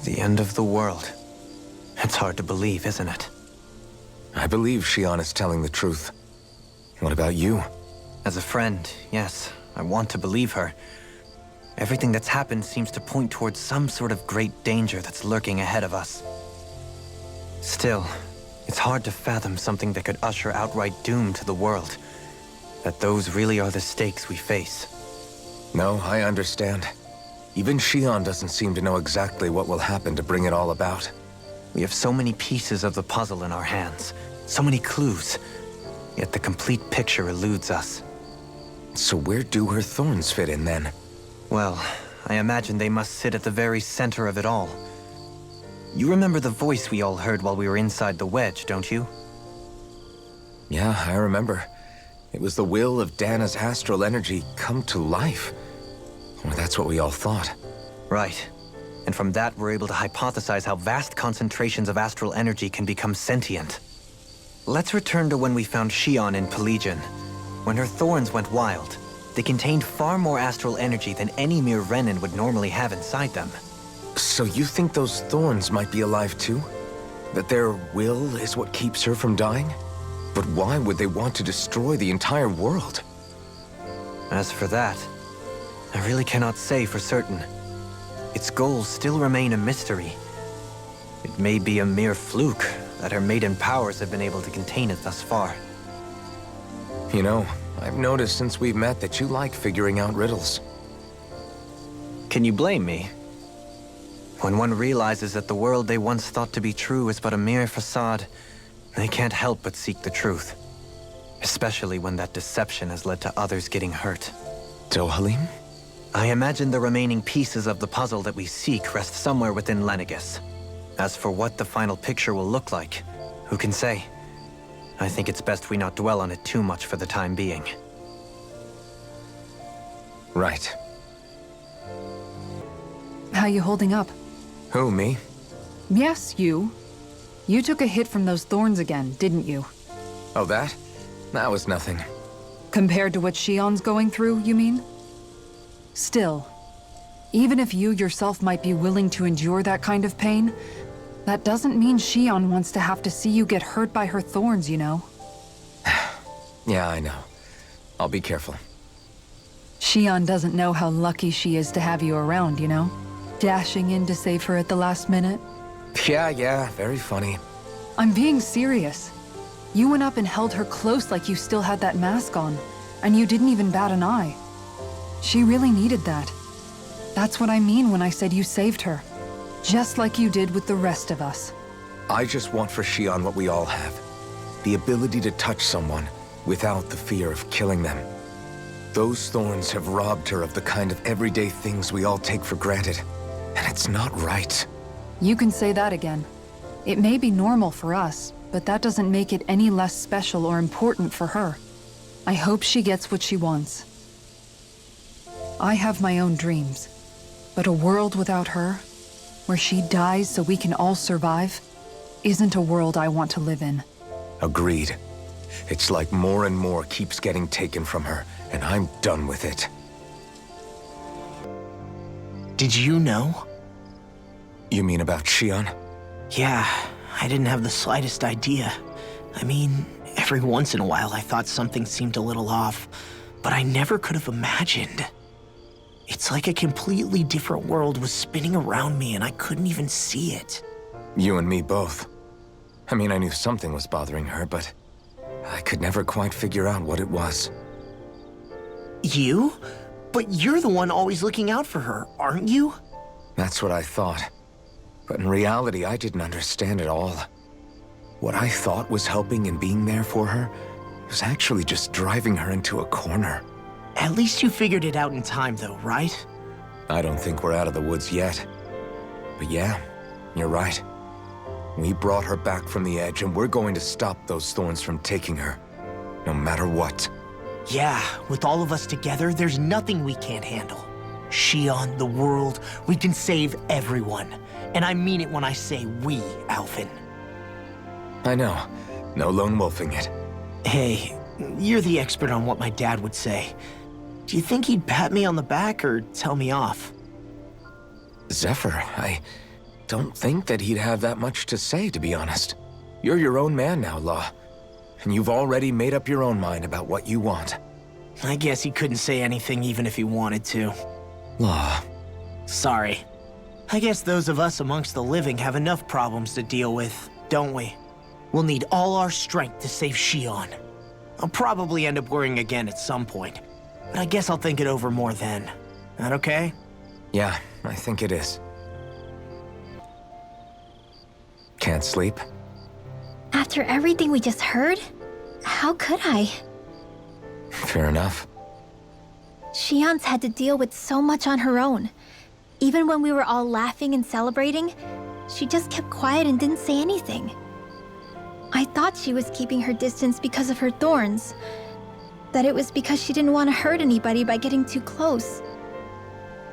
The end of the world. It's hard to believe, isn't it? I believe Shion is telling the truth. What about you? As a friend, yes, I want to believe her. Everything that's happened seems to point towards some sort of great danger that's lurking ahead of us. Still, it's hard to fathom something that could usher outright doom to the world. That those really are the stakes we face. No, I understand. Even Shion doesn't seem to know exactly what will happen to bring it all about. We have so many pieces of the puzzle in our hands, so many clues, yet the complete picture eludes us. So where do her thorns fit in then? Well, I imagine they must sit at the very center of it all. You remember the voice we all heard while we were inside the wedge, don't you? Yeah, I remember. It was the will of Dana's astral energy come to life. Or that's what we all thought. Right. And from that, we're able to hypothesize how vast concentrations of astral energy can become sentient. Let's return to when we found Shion in Pelagian. When her thorns went wild, they contained far more astral energy than any mere Renin would normally have inside them. So you think those thorns might be alive too? That their will is what keeps her from dying? But why would they want to destroy the entire world? As for that, I really cannot say for certain. Its goals still remain a mystery. It may be a mere fluke that her maiden powers have been able to contain it thus far. You know, I've noticed since we've met that you like figuring out riddles. Can you blame me? When one realizes that the world they once thought to be true is but a mere facade, they can't help but seek the truth. Especially when that deception has led to others getting hurt. Dohalim? I imagine the remaining pieces of the puzzle that we seek rest somewhere within Lenegis. As for what the final picture will look like, who can say? I think it's best we not dwell on it too much for the time being. Right. How you holding up? Who, me? Yes, you. You took a hit from those thorns again, didn't you? Oh, that? That was nothing. Compared to what Shion's going through, you mean? Still, even if you yourself might be willing to endure that kind of pain, that doesn't mean Shion wants to have to see you get hurt by her thorns, you know? Yeah, I know. I'll be careful. Shion doesn't know how lucky she is to have you around, you know? Dashing in to save her at the last minute. Yeah, very funny. I'm being serious. You went up and held her close like you still had that mask on, and you didn't even bat an eye. She really needed that. That's what I mean when I said you saved her. Just like you did with the rest of us. I just want for Shion what we all have. The ability to touch someone without the fear of killing them. Those thorns have robbed her of the kind of everyday things we all take for granted. And it's not right. You can say that again. It may be normal for us, but that doesn't make it any less special or important for her. I hope she gets what she wants. I have my own dreams, but a world without her, where she dies so we can all survive, isn't a world I want to live in. Agreed. It's like more and more keeps getting taken from her, and I'm done with it. Did you know? You mean about Shion? Yeah, I didn't have the slightest idea. I mean, every once in a while I thought something seemed a little off, but I never could have imagined. It's like a completely different world was spinning around me and I couldn't even see it. You and me both. I mean, I knew something was bothering her, but I could never quite figure out what it was. You? But you're the one always looking out for her, aren't you? That's what I thought. But in reality, I didn't understand it all. What I thought was helping and being there for her was actually just driving her into a corner. At least you figured it out in time though, right? I don't think we're out of the woods yet. But yeah, you're right. We brought her back from the edge and we're going to stop those thorns from taking her. No matter what. Yeah, with all of us together, there's nothing we can't handle. Shion, the world, we can save everyone. And I mean it when I say we, Alvin. I know. No lone wolfing it. Hey, you're the expert on what my dad would say. Do you think he'd pat me on the back or tell me off? Zephyr, don't think that he'd have that much to say, to be honest. You're your own man now, Law. And you've already made up your own mind about what you want. I guess he couldn't say anything even if he wanted to. Law. Sorry. I guess those of us amongst the living have enough problems to deal with, don't we? We'll need all our strength to save Shion. I'll probably end up worrying again at some point, but I guess I'll think it over more then. That okay? Yeah, I think it is. Can't sleep? After everything we just heard, how could I? Fair enough. Shion's had to deal with so much on her own. Even when we were all laughing and celebrating, she just kept quiet and didn't say anything. I thought she was keeping her distance because of her thorns. That it was because she didn't want to hurt anybody by getting too close.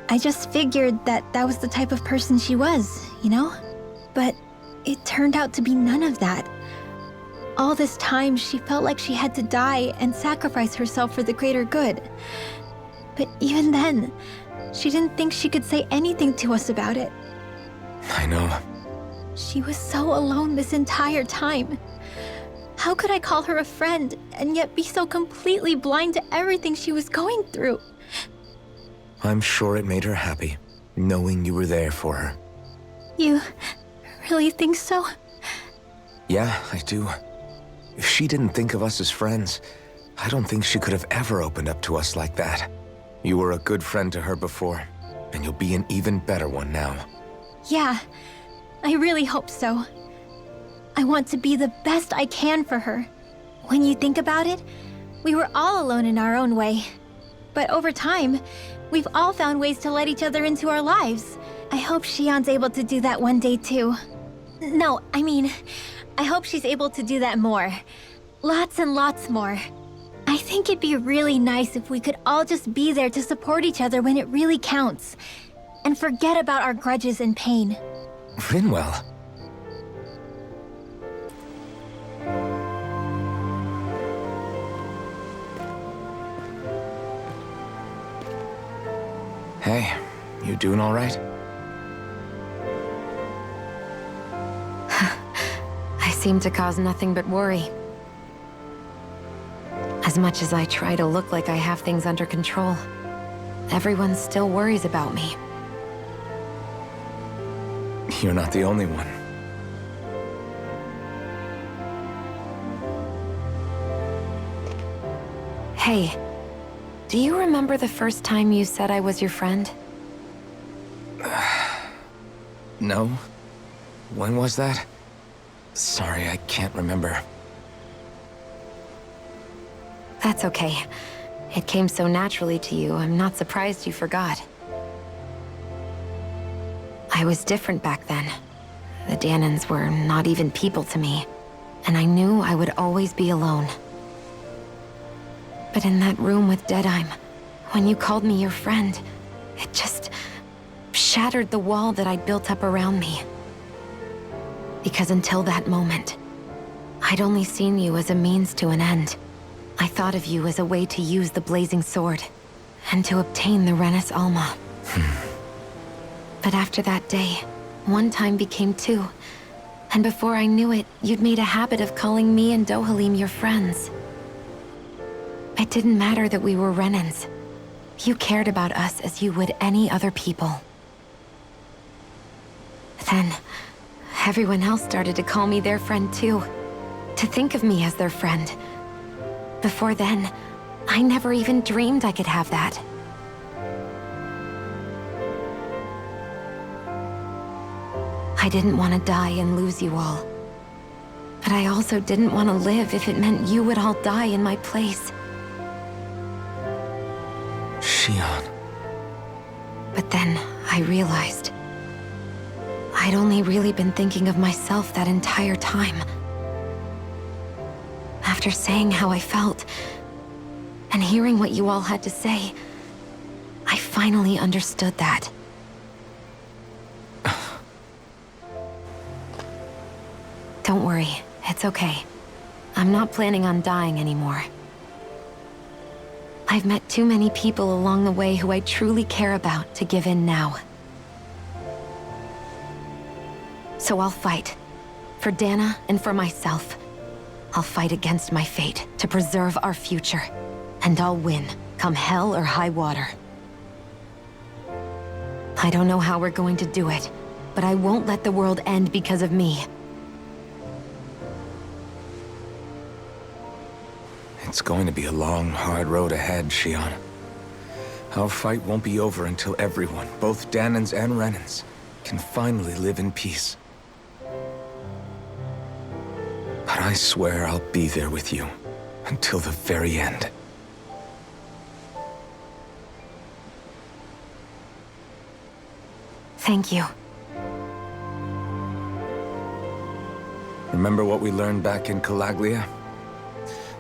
I just figured that that was the type of person she was, you know? But it turned out to be none of that. All this time, she felt like she had to die and sacrifice herself for the greater good. But even then, she didn't think she could say anything to us about it. I know. She was so alone this entire time. How could I call her a friend and yet be so completely blind to everything she was going through? I'm sure it made her happy, knowing you were there for her. You really think so? Yeah, I do. If she didn't think of us as friends, I don't think she could have ever opened up to us like that. You were a good friend to her before, and you'll be an even better one now. Yeah, I really hope so. I want to be the best I can for her. When you think about it, we were all alone in our own way. But over time, we've all found ways to let each other into our lives. I hope Shion's able to do that one day too. No, I mean, I hope she's able to do that more. Lots and lots more. I think it'd be really nice if we could all just be there to support each other when it really counts. And forget about our grudges and pain. Rinwell. Hey, you doing all right? I seem to cause nothing but worry. As much as I try to look like I have things under control, everyone still worries about me. You're not the only one. Hey, do you remember the first time you said I was your friend? No? When was that? Sorry, I can't remember. That's okay. It came so naturally to you, I'm not surprised you forgot. I was different back then. The Danans were not even people to me, and I knew I would always be alone. But in that room with Deadime, when you called me your friend, it just shattered the wall that I'd built up around me. Because until that moment, I'd only seen you as a means to an end. I thought of you as a way to use the blazing sword, and to obtain the Renis Alma. But after that day, one time became two, and before I knew it, you'd made a habit of calling me and Dohalim your friends. It didn't matter that we were Renans. You cared about us as you would any other people. Then, everyone else started to call me their friend too, to think of me as their friend. Before then, I never even dreamed I could have that. I didn't want to die and lose you all. But I also didn't want to live if it meant you would all die in my place. Shion. But then I realized I'd only really been thinking of myself that entire time. After saying how I felt, and hearing what you all had to say, I finally understood that. Don't worry, it's okay. I'm not planning on dying anymore. I've met too many people along the way who I truly care about to give in now. So I'll fight. For Dana and for myself. I'll fight against my fate to preserve our future. And I'll win, come hell or high water. I don't know how we're going to do it, but I won't let the world end because of me. It's going to be a long, hard road ahead, Shion. Our fight won't be over until everyone, both Danans and Renans, can finally live in peace. But I swear I'll be there with you until the very end. Thank you. Remember what we learned back in Calaglia?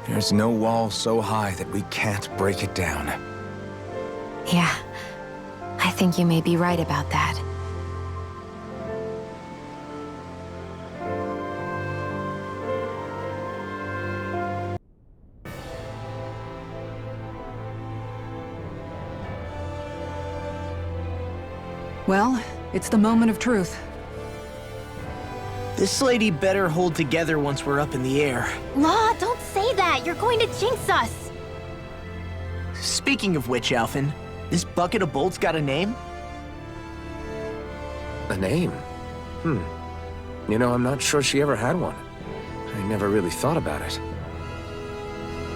There's no wall so high that we can't break it down. Yeah, I think you may be right about that. Well, it's the moment of truth. This lady better hold together once we're up in the air. Law, don't say that! You're going to jinx us! Speaking of which, Alphen, this bucket of bolts got a name? A name? You know, I'm not sure she ever had one. I never really thought about it.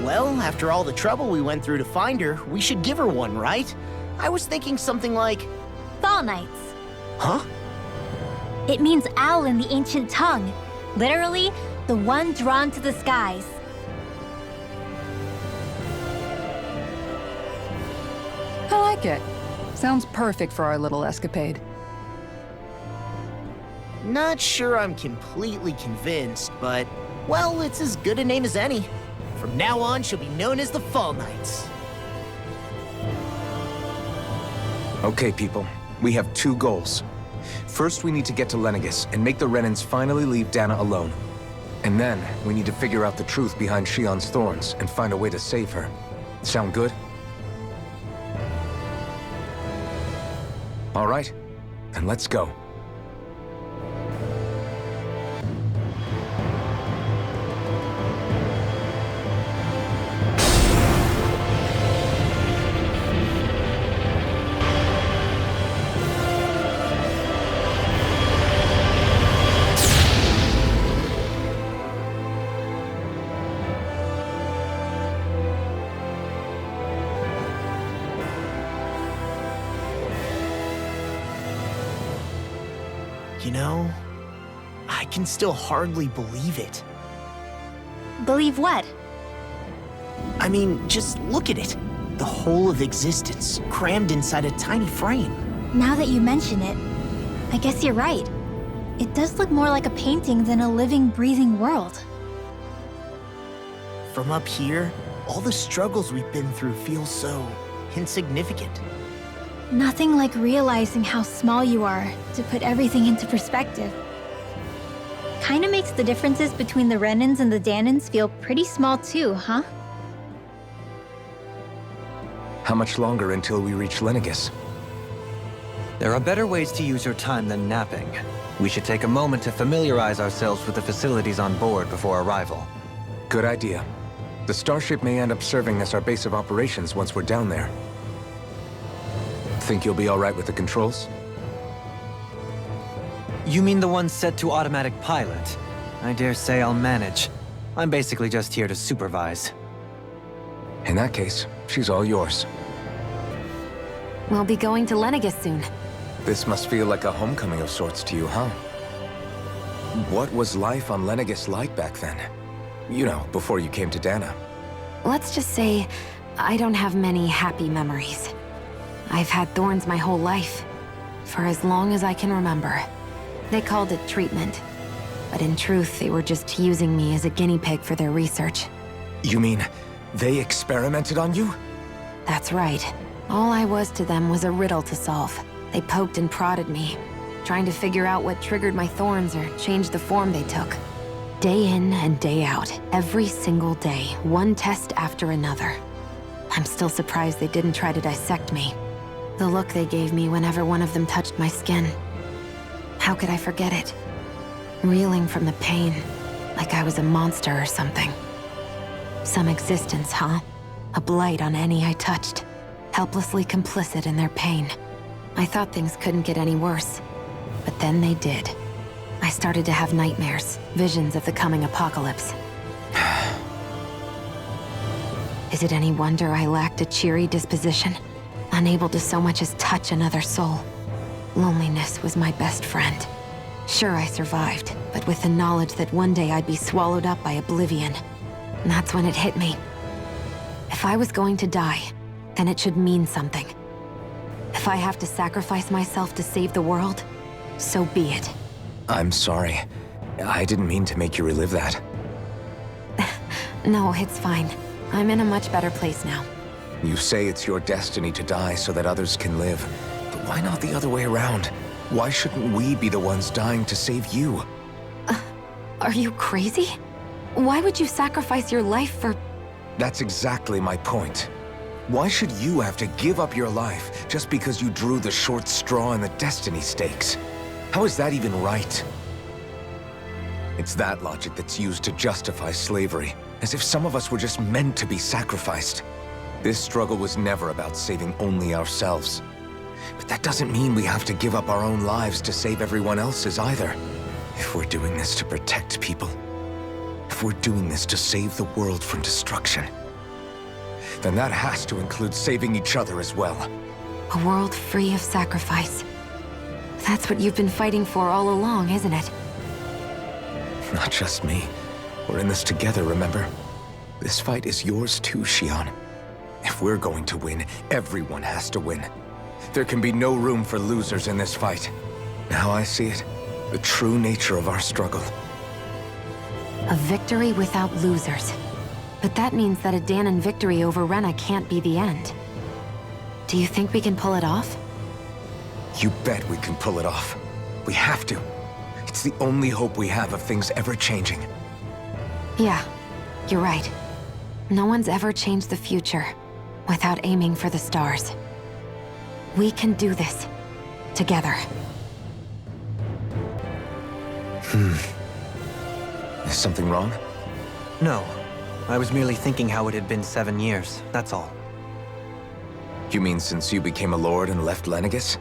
Well, after all the trouble we went through to find her, we should give her one, right? I was thinking something like... Fall Knights. Huh? It means owl in the ancient tongue. Literally, the one drawn to the skies. I like it. Sounds perfect for our little escapade. Not sure I'm completely convinced, but, well, it's as good a name as any. From now on, she'll be known as the Fall Knights. Okay, people. We have two goals. First, we need to get to Lenegis and make the Renans finally leave Dana alone. And then, we need to figure out the truth behind Shion's thorns and find a way to save her. Sound good? All right, then let's go. You know, I can still hardly believe it. Believe what? I mean, just look at it. The whole of existence, crammed inside a tiny frame. Now that you mention it, I guess you're right. It does look more like a painting than a living, breathing world. From up here, all the struggles we've been through feel so insignificant. Nothing like realizing how small you are to put everything into perspective. Kinda makes the differences between the Renans and the Danans feel pretty small too, huh? How much longer until we reach Lenegis? There are better ways to use your time than napping. We should take a moment to familiarize ourselves with the facilities on board before arrival. Good idea. The starship may end up serving as our base of operations once we're down there. Think you'll be all right with the controls? You mean the one set to automatic pilot? I dare say I'll manage. I'm basically just here to supervise. In that case, she's all yours. We'll be going to Lenegis soon. This must feel like a homecoming of sorts to you, huh? What was life on Lenegis like back then? You know, before you came to Dana. Let's just say, I don't have many happy memories. I've had thorns my whole life, for as long as I can remember. They called it treatment, but in truth, they were just using me as a guinea pig for their research. You mean, they experimented on you? That's right. All I was to them was a riddle to solve. They poked and prodded me, trying to figure out what triggered my thorns or changed the form they took. Day in and day out, every single day, one test after another. I'm still surprised they didn't try to dissect me. The look they gave me whenever one of them touched my skin. How could I forget it? reeling from the pain, like I was a monster or something. Some existence, huh? A blight on any I touched, helplessly complicit in their pain. I thought things couldn't get any worse, but then they did. I started to have nightmares, visions of the coming apocalypse. Is it any wonder I lacked a cheery disposition? Unable to so much as touch another soul. Loneliness was my best friend. Sure, I survived, but with the knowledge that one day I'd be swallowed up by oblivion. And that's when it hit me. If I was going to die, then it should mean something. If I have to sacrifice myself to save the world, so be it. I'm sorry. I didn't mean to make you relive that. No, it's fine. I'm in a much better place now. You say it's your destiny to die so that others can live. But why not the other way around? Why shouldn't we be the ones dying to save you? Are you crazy? Why would you sacrifice your life for... That's exactly my point. Why should you have to give up your life just because you drew the short straw in the destiny stakes? How is that even right? It's that logic that's used to justify slavery, as if some of us were just meant to be sacrificed. This struggle was never about saving only ourselves. But that doesn't mean we have to give up our own lives to save everyone else's either. If we're doing this to protect people, if we're doing this to save the world from destruction, then that has to include saving each other as well. A world free of sacrifice. That's what you've been fighting for all along, isn't it? Not just me. We're in this together, remember? This fight is yours too, Xion. If we're going to win, everyone has to win. There can be no room for losers in this fight. Now I see it. The true nature of our struggle. A victory without losers. But that means that a Danon victory over Rena can't be the end. Do you think we can pull it off? You bet we can pull it off. We have to. It's the only hope we have of things ever changing. Yeah, you're right. No one's ever changed the future without aiming for the stars. We can do this. Together. Is something wrong? No. I was merely thinking how it had been 7 years, that's all. You mean since you became a lord and left Lenegis?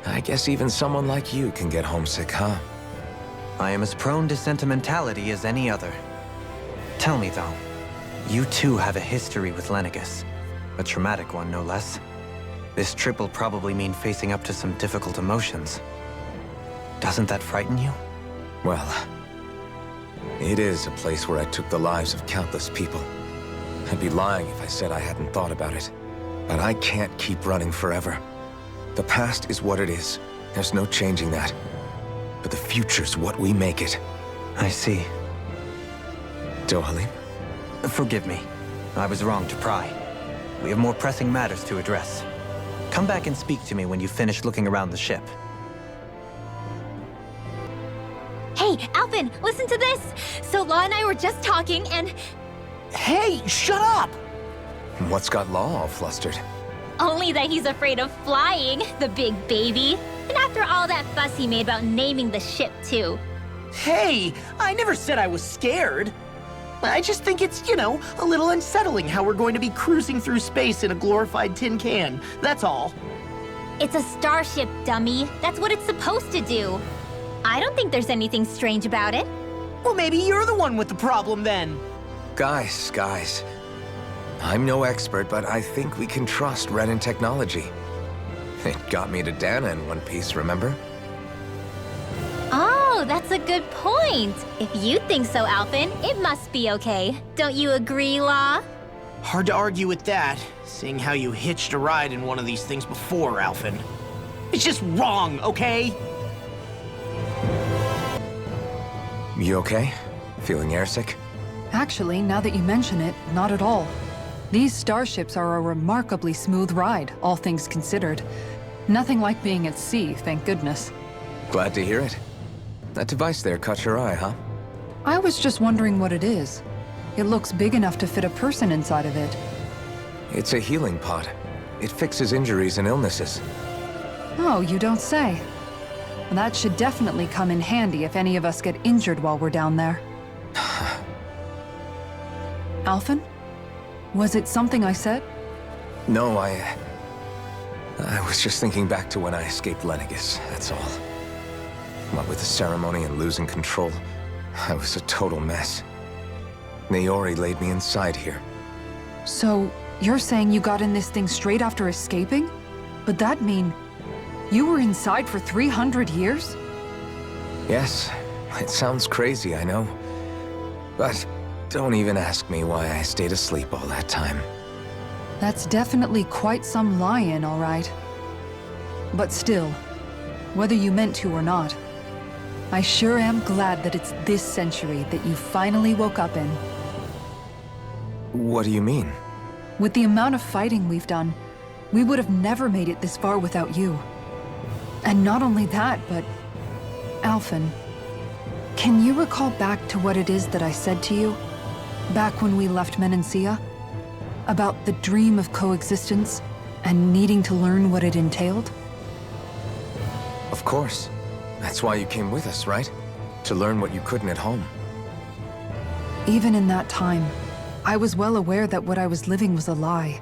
I guess even someone like you can get homesick, huh? I am as prone to sentimentality as any other. Tell me, though, you too have a history with Lenegis. A traumatic one, no less. This trip will probably mean facing up to some difficult emotions. Doesn't that frighten you? Well, it is a place where I took the lives of countless people. I'd be lying if I said I hadn't thought about it. But I can't keep running forever. The past is what it is. There's no changing that. But the future's what we make it. I see. Dohalim? Forgive me. I was wrong to pry. We have more pressing matters to address. Come back and speak to me when you've finished looking around the ship. Hey, Alvin, listen to this! So Law and I were just talking and... Hey, shut up! What's got Law all flustered? Only that he's afraid of flying, the big baby. And after all that fuss he made about naming the ship, too. Hey, I never said I was scared. I just think it's, a little unsettling how we're going to be cruising through space in a glorified tin can. That's all. It's a starship, dummy. That's what it's supposed to do. I don't think there's anything strange about it. Well, maybe you're the one with the problem then. Guys. I'm no expert, but I think we can trust Renan technology. It got me to Dana in one piece, remember? Oh, that's a good point. If you think so, Alvin, it must be okay. Don't you agree, Law? Hard to argue with that, seeing how you hitched a ride in one of these things before, Alvin. It's just wrong, okay? You okay? Feeling airsick? Actually, now that you mention it, not at all. These starships are a remarkably smooth ride, all things considered. Nothing like being at sea, thank goodness. Glad to hear it. That device there caught your eye, huh? I was just wondering what it is. It looks big enough to fit a person inside of it. It's a healing pod. It fixes injuries and illnesses. Oh, you don't say. That should definitely come in handy if any of us get injured while we're down there. Alphen? Was it something I said? No, I was just thinking back to when I escaped Lenegis, that's all. What with the ceremony and losing control, I was a total mess. Naori laid me inside here. So, you're saying you got in this thing straight after escaping? But that mean you were inside for 300 years? Yes, it sounds crazy, I know. But don't even ask me why I stayed asleep all that time. That's definitely quite some lie-in, all right. But still, whether you meant to or not, I sure am glad that it's this century that you finally woke up in. What do you mean? With the amount of fighting we've done, we would have never made it this far without you. And not only that, but... Alphen, can you recall back to what it is that I said to you? Back when we left Menancia? About the dream of coexistence, and needing to learn what it entailed? Of course. That's why you came with us, right? To learn what you couldn't at home. Even in that time, I was well aware that what I was living was a lie.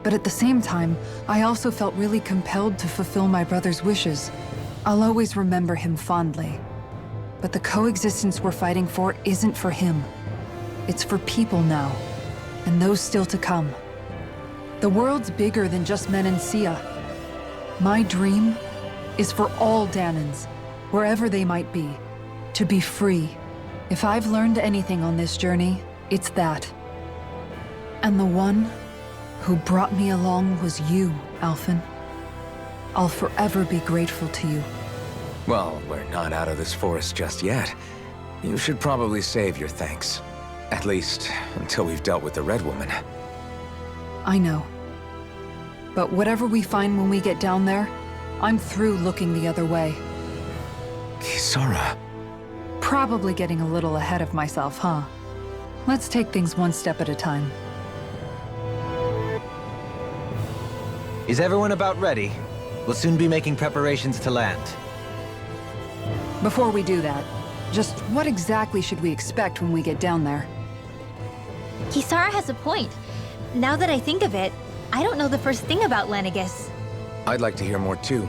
But at the same time, I also felt really compelled to fulfill my brother's wishes. I'll always remember him fondly. But the coexistence we're fighting for isn't for him. It's for people now, and those still to come. The world's bigger than just Menancia. My dream is for all Danans, wherever they might be, to be free. If I've learned anything on this journey, it's that. And the one who brought me along was you, Alphen. I'll forever be grateful to you. Well, we're not out of this forest just yet. You should probably save your thanks. At least, until we've dealt with the Red Woman. I know. But whatever we find when we get down there, I'm through looking the other way. Kisara. Probably getting a little ahead of myself, huh? Let's take things one step at a time. Is everyone about ready? We'll soon be making preparations to land. Before we do that, just what exactly should we expect when we get down there? Kisara has a point. Now that I think of it, I don't know the first thing about Lenegis. I'd like to hear more too.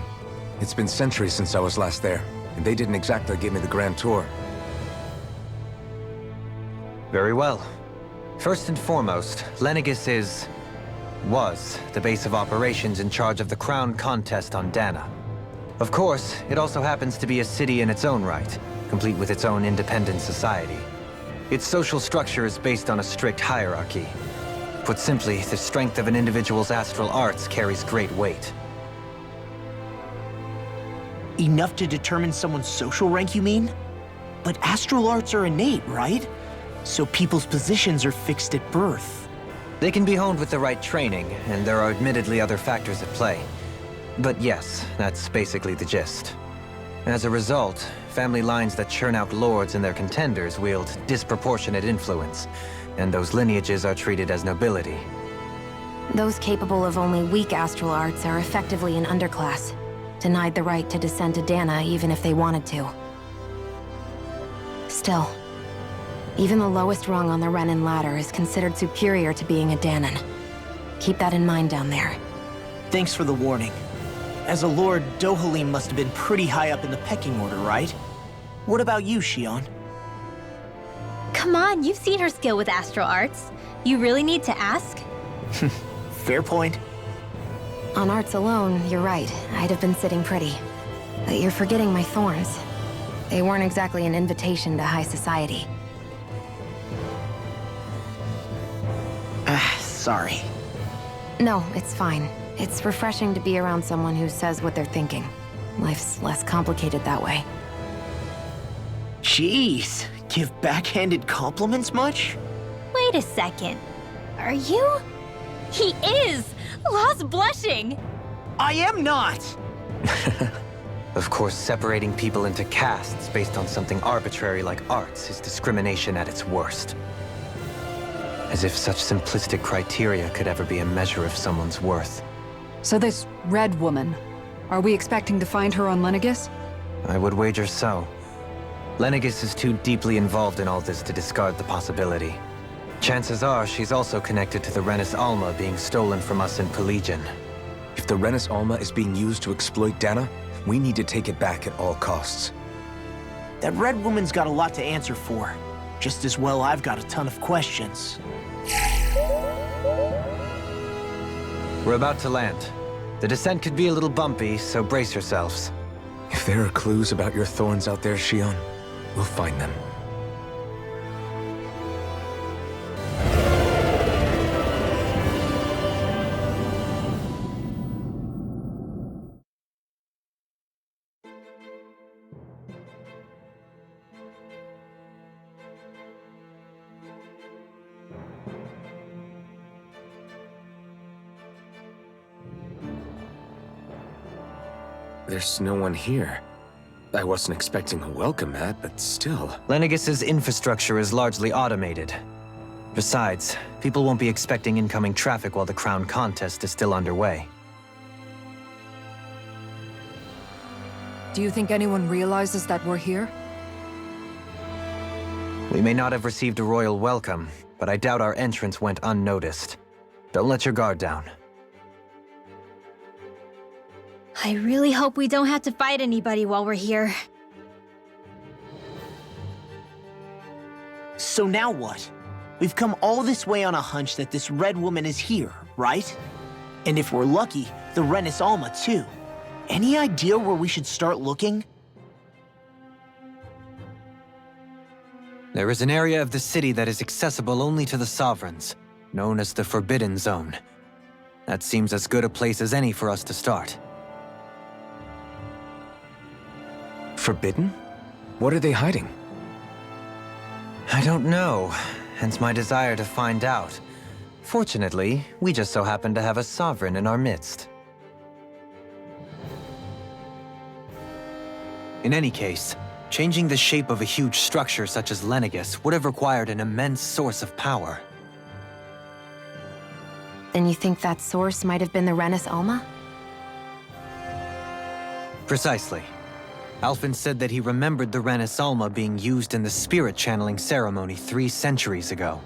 It's been centuries since I was last there, and they didn't exactly give me the grand tour. Very well. First and foremost, Lenegis was the base of operations in charge of the crown contest on Dana. Of course, it also happens to be a city in its own right, complete with its own independent society. Its social structure is based on a strict hierarchy. Put simply, the strength of an individual's astral arts carries great weight. Enough to determine someone's social rank, you mean? But astral arts are innate, right? So people's positions are fixed at birth. They can be honed with the right training, and there are admittedly other factors at play. But yes, that's basically the gist. As a result, family lines that churn out lords and their contenders wield disproportionate influence, and those lineages are treated as nobility. Those capable of only weak astral arts are effectively an underclass, denied the right to descend to Dana even if they wanted to. Still, even the lowest rung on the Renan ladder is considered superior to being a Danan. Keep that in mind down there. Thanks for the warning. As a lord, Dohalim must have been pretty high up in the pecking order, right? What about you, Shion? Come on, you've seen her skill with astral arts. You really need to ask? Fair point. On arts alone, you're right. I'd have been sitting pretty. But you're forgetting my thorns. They weren't exactly an invitation to high society. Sorry. No, it's fine. It's refreshing to be around someone who says what they're thinking. Life's less complicated that way. Jeez, give backhanded compliments much? Wait a second. Are you? He is! Lost blushing! I am not! Of course, separating people into castes based on something arbitrary like arts is discrimination at its worst. As if such simplistic criteria could ever be a measure of someone's worth. So this Red Woman, are we expecting to find her on Lenegis? I would wager so. Lenegis is too deeply involved in all this to discard the possibility. Chances are she's also connected to the Renis Alma being stolen from us in Pelegion. If the Renis Alma is being used to exploit Dana, we need to take it back at all costs. That red woman's got a lot to answer for. Just as well I've got a ton of questions. We're about to land. The descent could be a little bumpy, so brace yourselves. If there are clues about your thorns out there, Shion, we'll find them. There's no one here. I wasn't expecting a welcome mat, but still. Lenegis's infrastructure is largely automated. Besides, people won't be expecting incoming traffic while the crown contest is still underway. Do you think anyone realizes that we're here? We may not have received a royal welcome, but I doubt our entrance went unnoticed. Don't let your guard down. I really hope we don't have to fight anybody while we're here. So now what? We've come all this way on a hunch that this red woman is here, right? And if we're lucky, the Renis Alma too. Any idea where we should start looking? There is an area of the city that is accessible only to the Sovereigns, known as the Forbidden Zone. That seems as good a place as any for us to start. Forbidden? What are they hiding? I don't know, hence my desire to find out. Fortunately, we just so happen to have a Sovereign in our midst. In any case, changing the shape of a huge structure such as Lenegis would have required an immense source of power. Then you think that source might have been the Renis Alma? Precisely. Alphen said that he remembered the Renis Alma being used in the spirit channeling ceremony 3 centuries ago.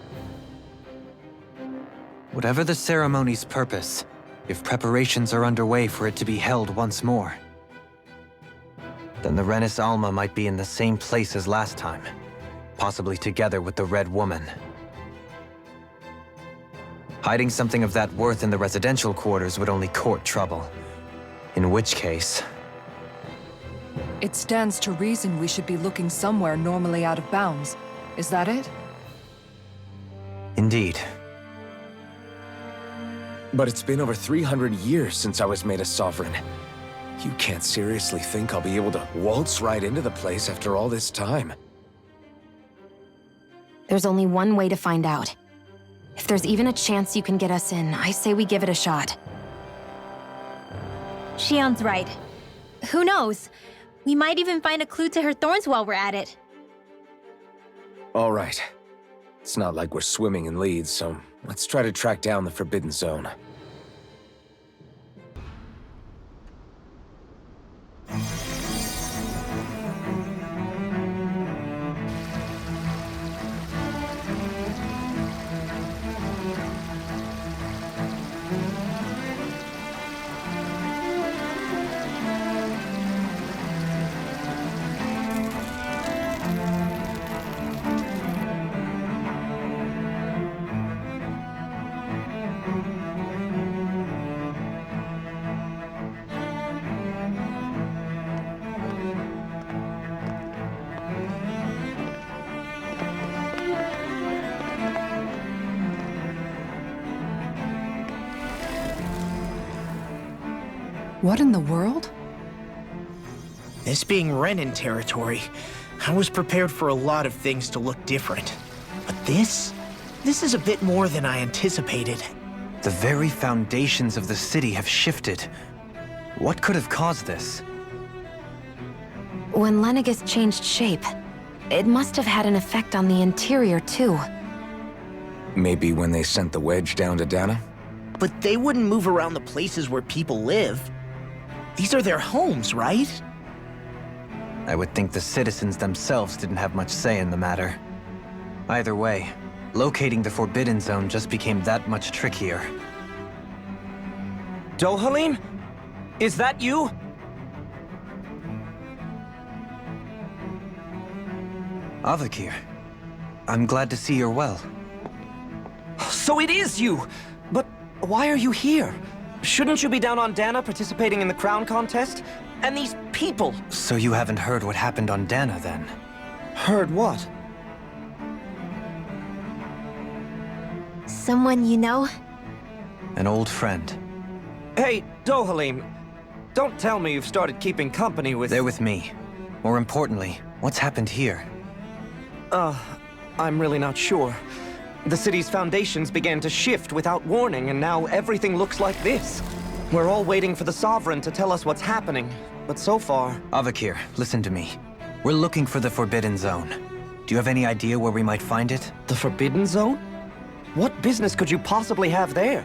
Whatever the ceremony's purpose, if preparations are underway for it to be held once more, then the Renis Alma might be in the same place as last time, possibly together with the Red Woman. Hiding something of that worth in the residential quarters would only court trouble. In which case... It stands to reason we should be looking somewhere normally out of bounds. Is that it? Indeed. But it's been over 300 years since I was made a Sovereign. You can't seriously think I'll be able to waltz right into the place after all this time. There's only one way to find out. If there's even a chance you can get us in, I say we give it a shot. Shion's right. Who knows? We might even find a clue to her thorns while we're at it. All right. It's not like we're swimming in leads, so let's try to track down the Forbidden Zone. What in the world? This being Renin territory, I was prepared for a lot of things to look different. But this is a bit more than I anticipated. The very foundations of the city have shifted. What could have caused this? When Lenegis changed shape, it must have had an effect on the interior too. Maybe when they sent the wedge down to Dana? But they wouldn't move around the places where people live. These are their homes, right? I would think the citizens themselves didn't have much say in the matter. Either way, locating the Forbidden Zone just became that much trickier. Dohalim? Is that you? Avakir, I'm glad to see you're well. So it is you! But why are you here? Shouldn't you be down on Dana participating in the crown contest? And these people! So you haven't heard what happened on Dana, then? Heard what? Someone you know? An old friend. Hey, Dohalim, don't tell me you've started keeping company with... They're with me. More importantly, what's happened here? I'm really not sure. The city's foundations began to shift without warning, and now everything looks like this. We're all waiting for the Sovereign to tell us what's happening, but so far... Avakir, listen to me. We're looking for the Forbidden Zone. Do you have any idea where we might find it? The Forbidden Zone? What business could you possibly have there?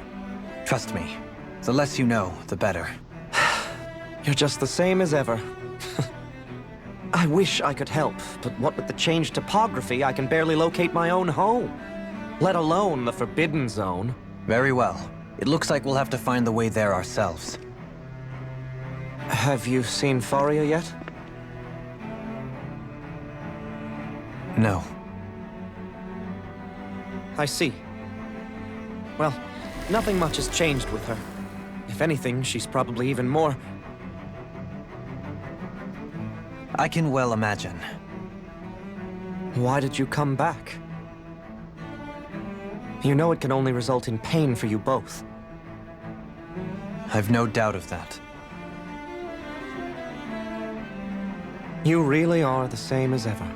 Trust me. The less you know, the better. You're just the same as ever. I wish I could help, but what with the changed topography, I can barely locate my own home. Let alone the Forbidden Zone. Very well. It looks like we'll have to find the way there ourselves. Have you seen Faria yet? No. I see. Well, nothing much has changed with her. If anything, she's probably even more... I can well imagine. Why did you come back? You know it can only result in pain for you both. I've no doubt of that. You really are the same as ever.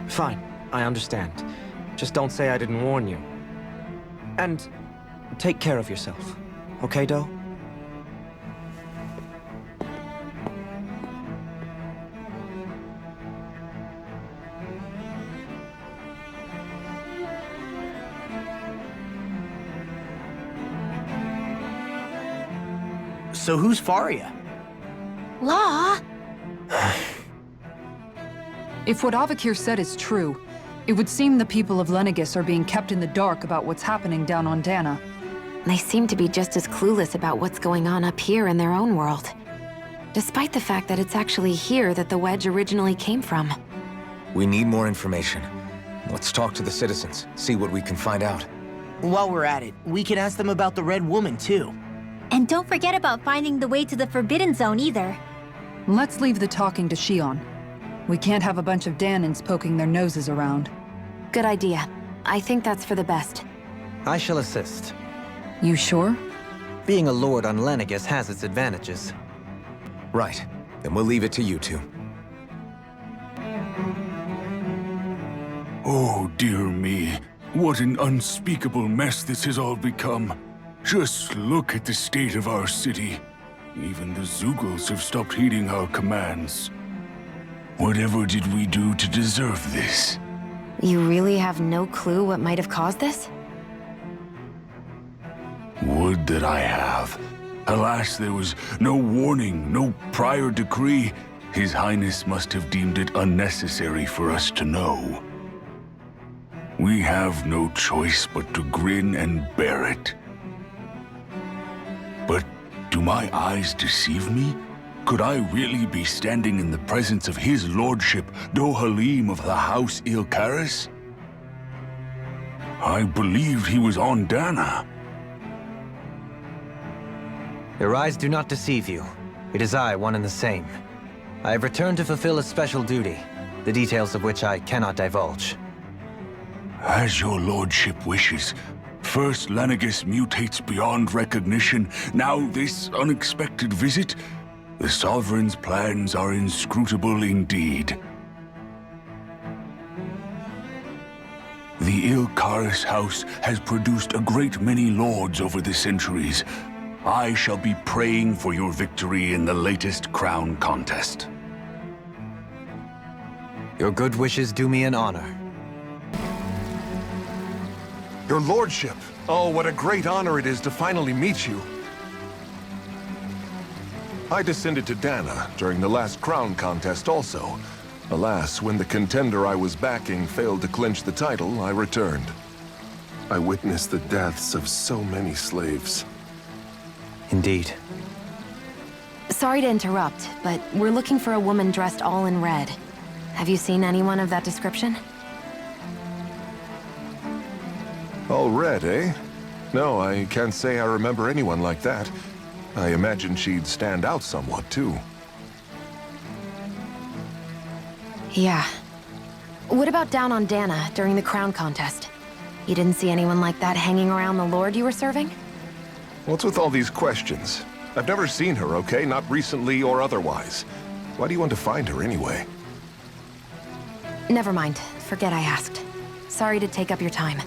Fine, I understand. Just don't say I didn't warn you. And take care of yourself. Okay, Do? So who's Faria? Law? If what Avakir said is true, it would seem the people of Lenegis are being kept in the dark about what's happening down on Dana. They seem to be just as clueless about what's going on up here in their own world. Despite the fact that it's actually here that the wedge originally came from. We need more information. Let's talk to the citizens, see what we can find out. While we're at it, we can ask them about the Red Woman, too. And don't forget about finding the way to the Forbidden Zone either. Let's leave the talking to Shion. We can't have a bunch of Danans poking their noses around. Good idea. I think that's for the best. I shall assist. You sure? Being a lord on Lenegis has its advantages. Right. Then we'll leave it to you two. Oh, dear me. What an unspeakable mess this has all become. Just look at the state of our city. Even the Zeugles have stopped heeding our commands. Whatever did we do to deserve this? You really have no clue what might have caused this? Would that I have. Alas, there was no warning, no prior decree. His Highness must have deemed it unnecessary for us to know. We have no choice but to grin and bear it. But do my eyes deceive me? Could I really be standing in the presence of his lordship, Dohalim of the House Ilkaris? I believed he was on Dana. Your eyes do not deceive you. It is I, one and the same. I have returned to fulfill a special duty, the details of which I cannot divulge. As your lordship wishes. First Lenegis mutates beyond recognition, now this unexpected visit. The Sovereign's plans are inscrutable indeed. The Ilkaris house has produced a great many lords over the centuries. I shall be praying for your victory in the latest crown contest. Your good wishes do me an honor. Your lordship. Oh, what a great honor it is to finally meet you. I descended to Dana during the last crown contest also. Alas, when the contender I was backing failed to clinch the title, I returned. I witnessed the deaths of so many slaves. Indeed. Sorry to interrupt, but we're looking for a woman dressed all in red. Have you seen anyone of that description? All red, eh? No, I can't say I remember anyone like that. I imagine she'd stand out somewhat, too. Yeah. What about down on Dana during the crown contest? You didn't see anyone like that hanging around the lord you were serving? What's with all these questions? I've never seen her, okay? Not recently or otherwise. Why do you want to find her anyway? Never mind. Forget I asked. Sorry to take up your time.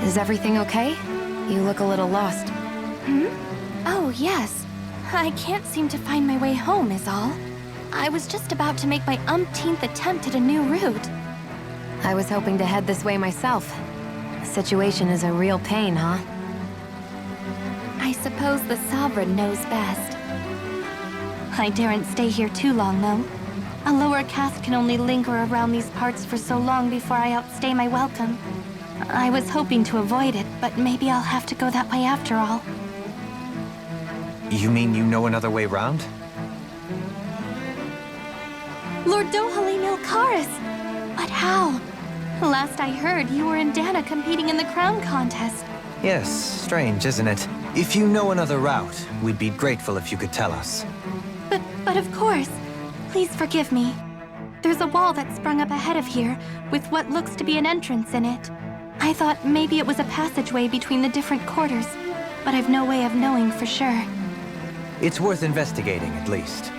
Is everything okay? You look a little lost. Oh, yes. I can't seem to find my way home, is all. I was just about to make my umpteenth attempt at a new route. I was hoping to head this way myself. The situation is a real pain, huh? I suppose the Sovereign knows best. I daren't stay here too long, though. A lower caste can only linger around these parts for so long before I outstay my welcome. I was hoping to avoid it, but maybe I'll have to go that way after all. You mean you know another way round? Lord Dohalim Ilkaris! But how? Last I heard, you were in Dana competing in the crown contest. Yes, strange, isn't it? If you know another route, we'd be grateful if you could tell us. But of course. Please forgive me. There's a wall that sprung up ahead of here, with what looks to be an entrance in it. I thought maybe it was a passageway between the different quarters, but I've no way of knowing for sure. It's worth investigating, at least.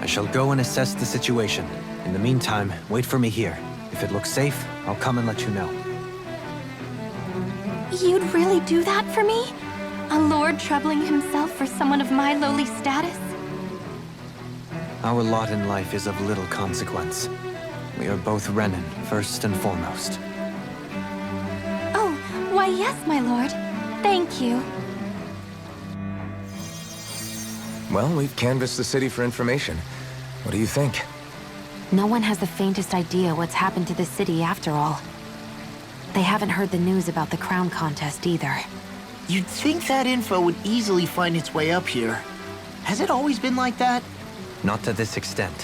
I shall go and assess the situation. In the meantime, wait for me here. If it looks safe, I'll come and let you know. You'd really do that for me? A lord troubling himself for someone of my lowly status? Our lot in life is of little consequence. We are both Renan, first and foremost. Oh, why yes, my lord. Thank you. Well, we've canvassed the city for information. What do you think? No one has the faintest idea what's happened to the city after all. They haven't heard the news about the crown contest either. You'd think that info would easily find its way up here. Has it always been like that? Not to this extent,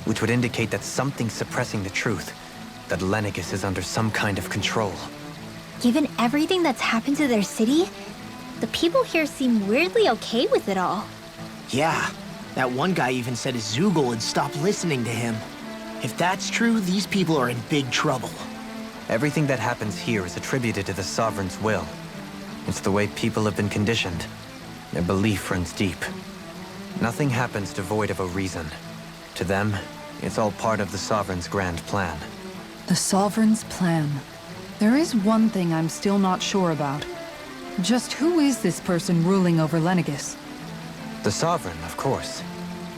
which would indicate that something's suppressing the truth, that Lenegis is under some kind of control. Given everything that's happened to their city, the people here seem weirdly okay with it all. Yeah, that one guy even said Zoogle had stopped listening to him. If that's true, these people are in big trouble. Everything that happens here is attributed to the Sovereign's will. It's the way people have been conditioned. Their belief runs deep. Nothing happens devoid of a reason. To them, it's all part of the Sovereign's grand plan. The Sovereign's plan. There is one thing I'm still not sure about. Just who is this person ruling over Lenegis? The Sovereign, of course.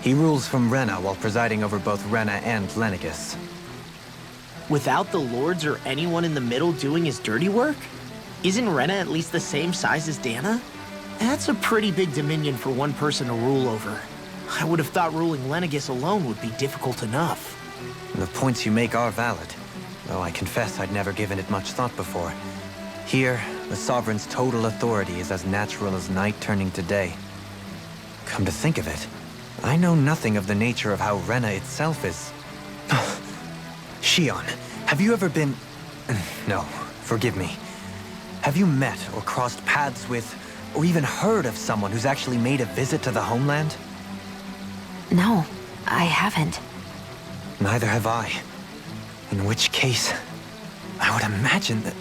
He rules from Rena while presiding over both Rena and Lenegis. Without the lords or anyone in the middle doing his dirty work? Isn't Rena at least the same size as Dana? That's a pretty big dominion for one person to rule over. I would have thought ruling Lenegis alone would be difficult enough. The points you make are valid, though I confess I'd never given it much thought before. Here, the Sovereign's total authority is as natural as night turning to day. Come to think of it, I know nothing of the nature of how Rena itself is. Shion, have you ever been... No, forgive me. Have you met or crossed paths with, or even heard of someone who's actually made a visit to the homeland? No, I haven't. Neither have I. In which case, I would imagine that...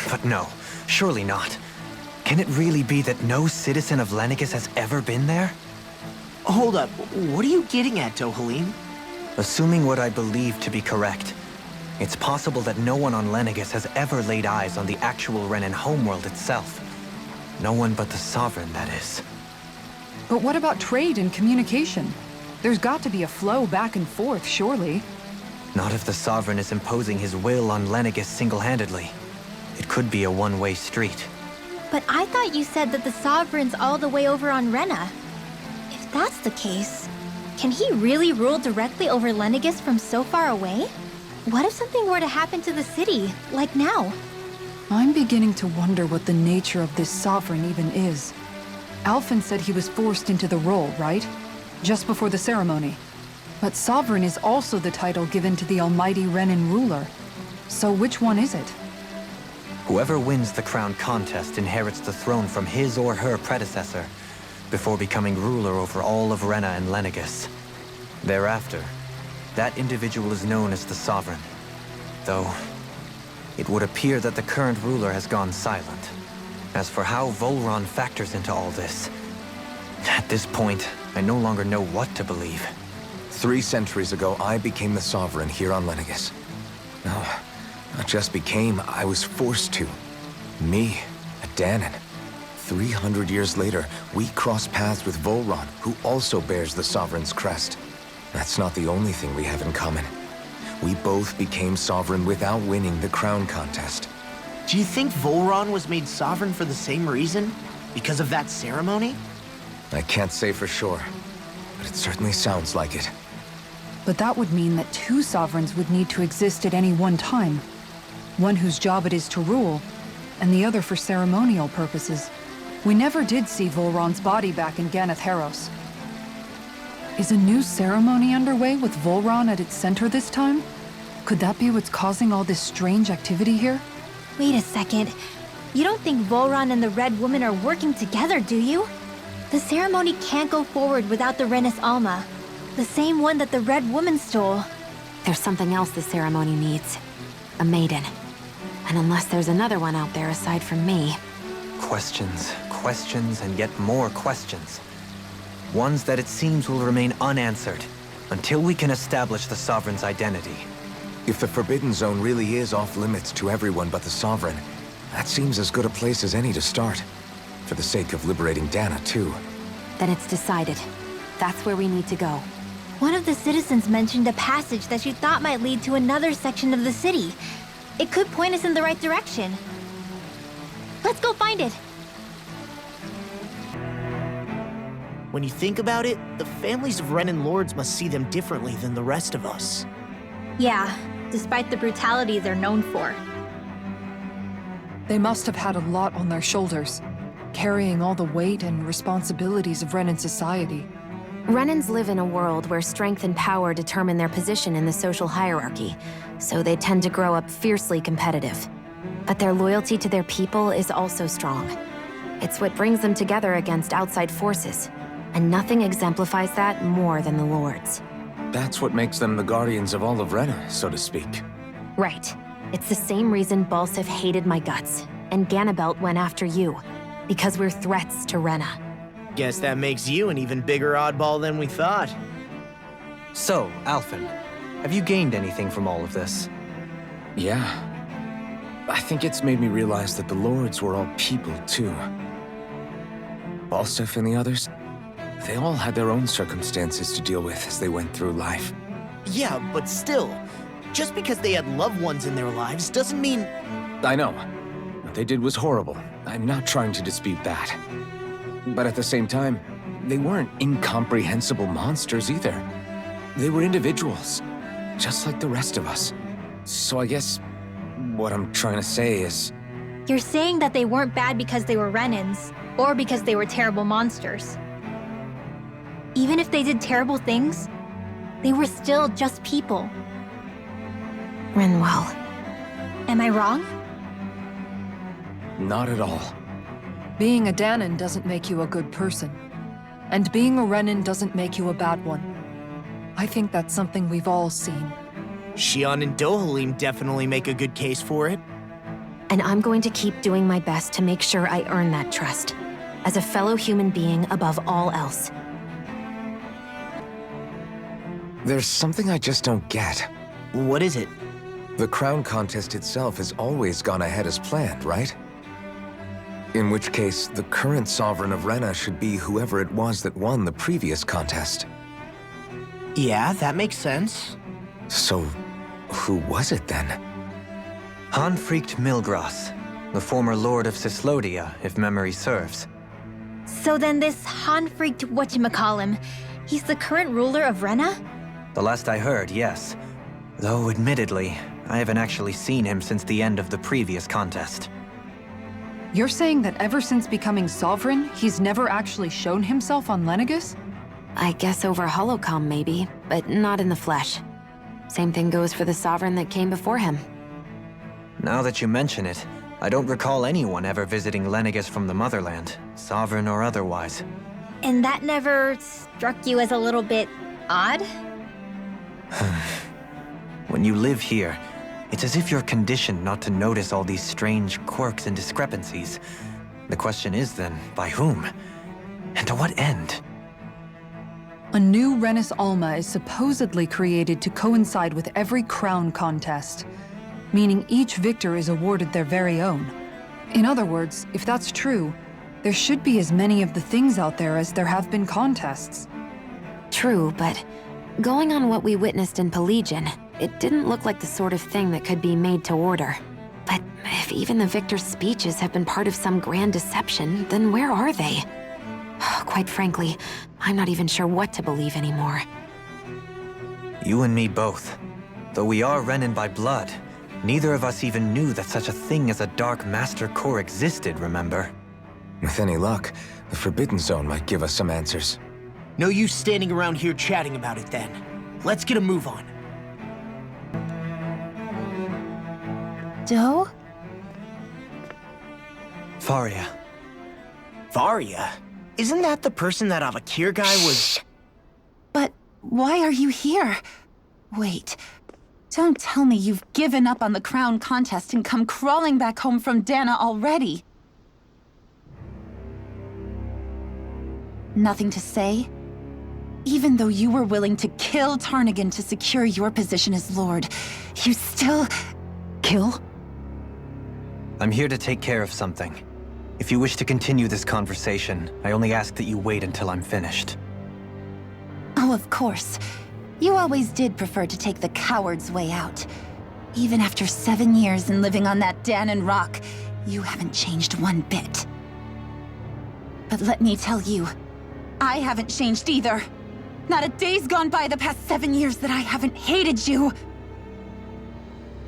But no, surely not. Can it really be that no citizen of Lenegis has ever been there? Hold up, what are you getting at, Dohalim? Assuming what I believe to be correct, it's possible that no one on Lenegis has ever laid eyes on the actual Renan homeworld itself. No one but the Sovereign, that is. But what about trade and communication? There's got to be a flow back and forth, surely. Not if the Sovereign is imposing his will on Lenegis single-handedly. It could be a one-way street. But I thought you said that the Sovereign's all the way over on Rena. If that's the case, can he really rule directly over Lenegis from so far away? What if something were to happen to the city, like now? I'm beginning to wonder what the nature of this Sovereign even is. Alphen said he was forced into the role, right? Just before the ceremony. But Sovereign is also the title given to the almighty Renan ruler. So which one is it? Whoever wins the crown contest inherits the throne from his or her predecessor, before becoming ruler over all of Rena and Lenegis. Thereafter, that individual is known as the Sovereign. Though, it would appear that the current ruler has gone silent. As for how Volron factors into all this, at this point, I no longer know what to believe. 3 centuries ago, I became the Sovereign here on Lenegis. No, not just became, I was forced to. Me, a Danon. 300 years later, we cross paths with Volron, who also bears the Sovereign's crest. That's not the only thing we have in common. We both became Sovereign without winning the crown contest. Do you think Volron was made sovereign for the same reason? Because of that ceremony? I can't say for sure, but it certainly sounds like it. But that would mean that 2 sovereigns would need to exist at any one time. One whose job it is to rule, and the other for ceremonial purposes. We never did see Volron's body back in Ganath Haros. Is a new ceremony underway with Volron at its center this time? Could that be what's causing all this strange activity here? Wait a second. You don't think Volron and the Red Woman are working together, do you? The ceremony can't go forward without the Renis Alma. The same one that the Red Woman stole. There's something else the ceremony needs. A maiden. And unless there's another one out there aside from me... Questions, questions, and yet more questions. Ones that it seems will remain unanswered, until we can establish the Sovereign's identity. If the Forbidden Zone really is off-limits to everyone but the Sovereign, that seems as good a place as any to start. For the sake of liberating Dana, too. Then it's decided. That's where we need to go. One of the citizens mentioned a passage that she thought might lead to another section of the city. It could point us in the right direction. Let's go find it! When you think about it, the families of Renan lords must see them differently than the rest of us. Yeah, despite the brutality they're known for. They must have had a lot on their shoulders, carrying all the weight and responsibilities of Renan society. Renans live in a world where strength and power determine their position in the social hierarchy, so they tend to grow up fiercely competitive. But their loyalty to their people is also strong. It's what brings them together against outside forces, and nothing exemplifies that more than the Lords. That's what makes them the guardians of all of Rena, so to speak. Right. It's the same reason Balsif hated my guts, and Ganabelt went after you. Because we're threats to Rena. Guess that makes you an even bigger oddball than we thought. So, Alphen, have you gained anything from all of this? Yeah. I think it's made me realize that the Lords were all people, too. Balsif and the others, they all had their own circumstances to deal with as they went through life. Yeah, but still, just because they had loved ones in their lives doesn't mean... I know. What they did was horrible. I'm not trying to dispute that. But at the same time, they weren't incomprehensible monsters either. They were individuals, just like the rest of us. So I guess what I'm trying to say is... You're saying that they weren't bad because they were Renans, or because they were terrible monsters. Even if they did terrible things, they were still just people. Renwell. Am I wrong? Not at all. Being a Danon doesn't make you a good person. And being a Renan doesn't make you a bad one. I think that's something we've all seen. Shion and Dohalim definitely make a good case for it. And I'm going to keep doing my best to make sure I earn that trust. As a fellow human being above all else. There's something I just don't get. What is it? The crown contest itself has always gone ahead as planned, right? In which case, the current sovereign of Rena should be whoever it was that won the previous contest. Yeah, that makes sense. So, who was it then? Hanfrikt Milgras, The former Lord of Cislodia, if memory serves. So then this Han-freaked whatchamacallem, he's the current ruler of Rena? The last I heard, yes. Though, admittedly, I haven't actually seen him since the end of the previous contest. You're saying that ever since becoming sovereign, he's never actually shown himself on Lenegis? I guess over holocom maybe, but not in the flesh. Same thing goes for the sovereign that came before him. Now that you mention it, I don't recall anyone ever visiting Lenegis from the motherland, sovereign or otherwise. And that never struck you as a little bit odd? When you live here, it's as if you're conditioned not to notice all these strange quirks and discrepancies. The question is then, by whom? And to what end? A new Renis Alma is supposedly created to coincide with every crown contest, meaning each victor is awarded their very own. In other words, if that's true, there should be as many of the things out there as there have been contests. True, but going on what we witnessed in Pelagian, it didn't look like the sort of thing that could be made to order. But if even the victor's speeches have been part of some grand deception, then where are they? Quite frankly, I'm not even sure what to believe anymore. You and me both. Though we are Renin by blood, neither of us even knew that such a thing as a Dark Master Core existed, remember? With any luck, the Forbidden Zone might give us some answers. No use standing around here chatting about it then. Let's get a move on. Doe? Faria. Varia? Isn't that the person that Avakir guy was— But why are you here? Wait. Don't tell me you've given up on the crown contest and come crawling back home from Dana already. Nothing to say? Even though you were willing to kill Tarnigan to secure your position as Lord, you still— Kill? I'm here to take care of something. If you wish to continue this conversation, I only ask that you wait until I'm finished. Oh, of course. You always did prefer to take the coward's way out. Even after 7 years and living on that Danon rock, you haven't changed one bit. But let me tell you, I haven't changed either. Not a day's gone by the past 7 years that I haven't hated you.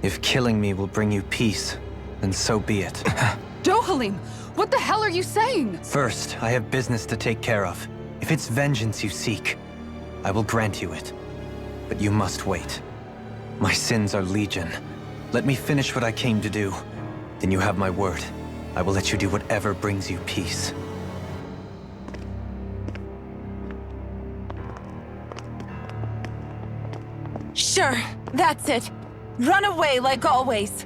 If killing me will bring you peace, then so be it. Dohalim, what the hell are you saying? First, I have business to take care of. If it's vengeance you seek, I will grant you it. But you must wait. My sins are legion. Let me finish what I came to do. Then you have my word. I will let you do whatever brings you peace. Sure, that's it. Run away like always.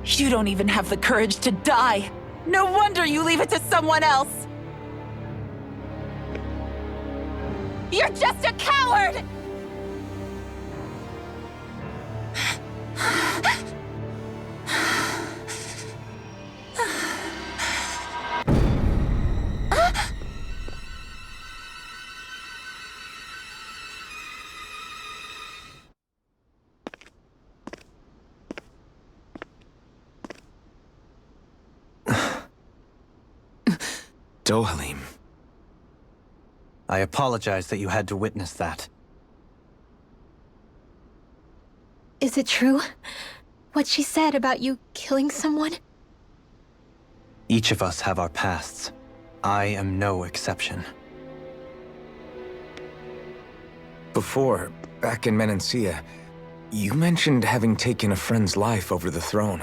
You don't even have the courage to die. No wonder you leave it to someone else. You're just a coward! Dohalim. I apologize that you had to witness that. Is it true? What she said about you killing someone? Each of us have our pasts. I am no exception. Before, back in Menancia, you mentioned having taken a friend's life over the throne.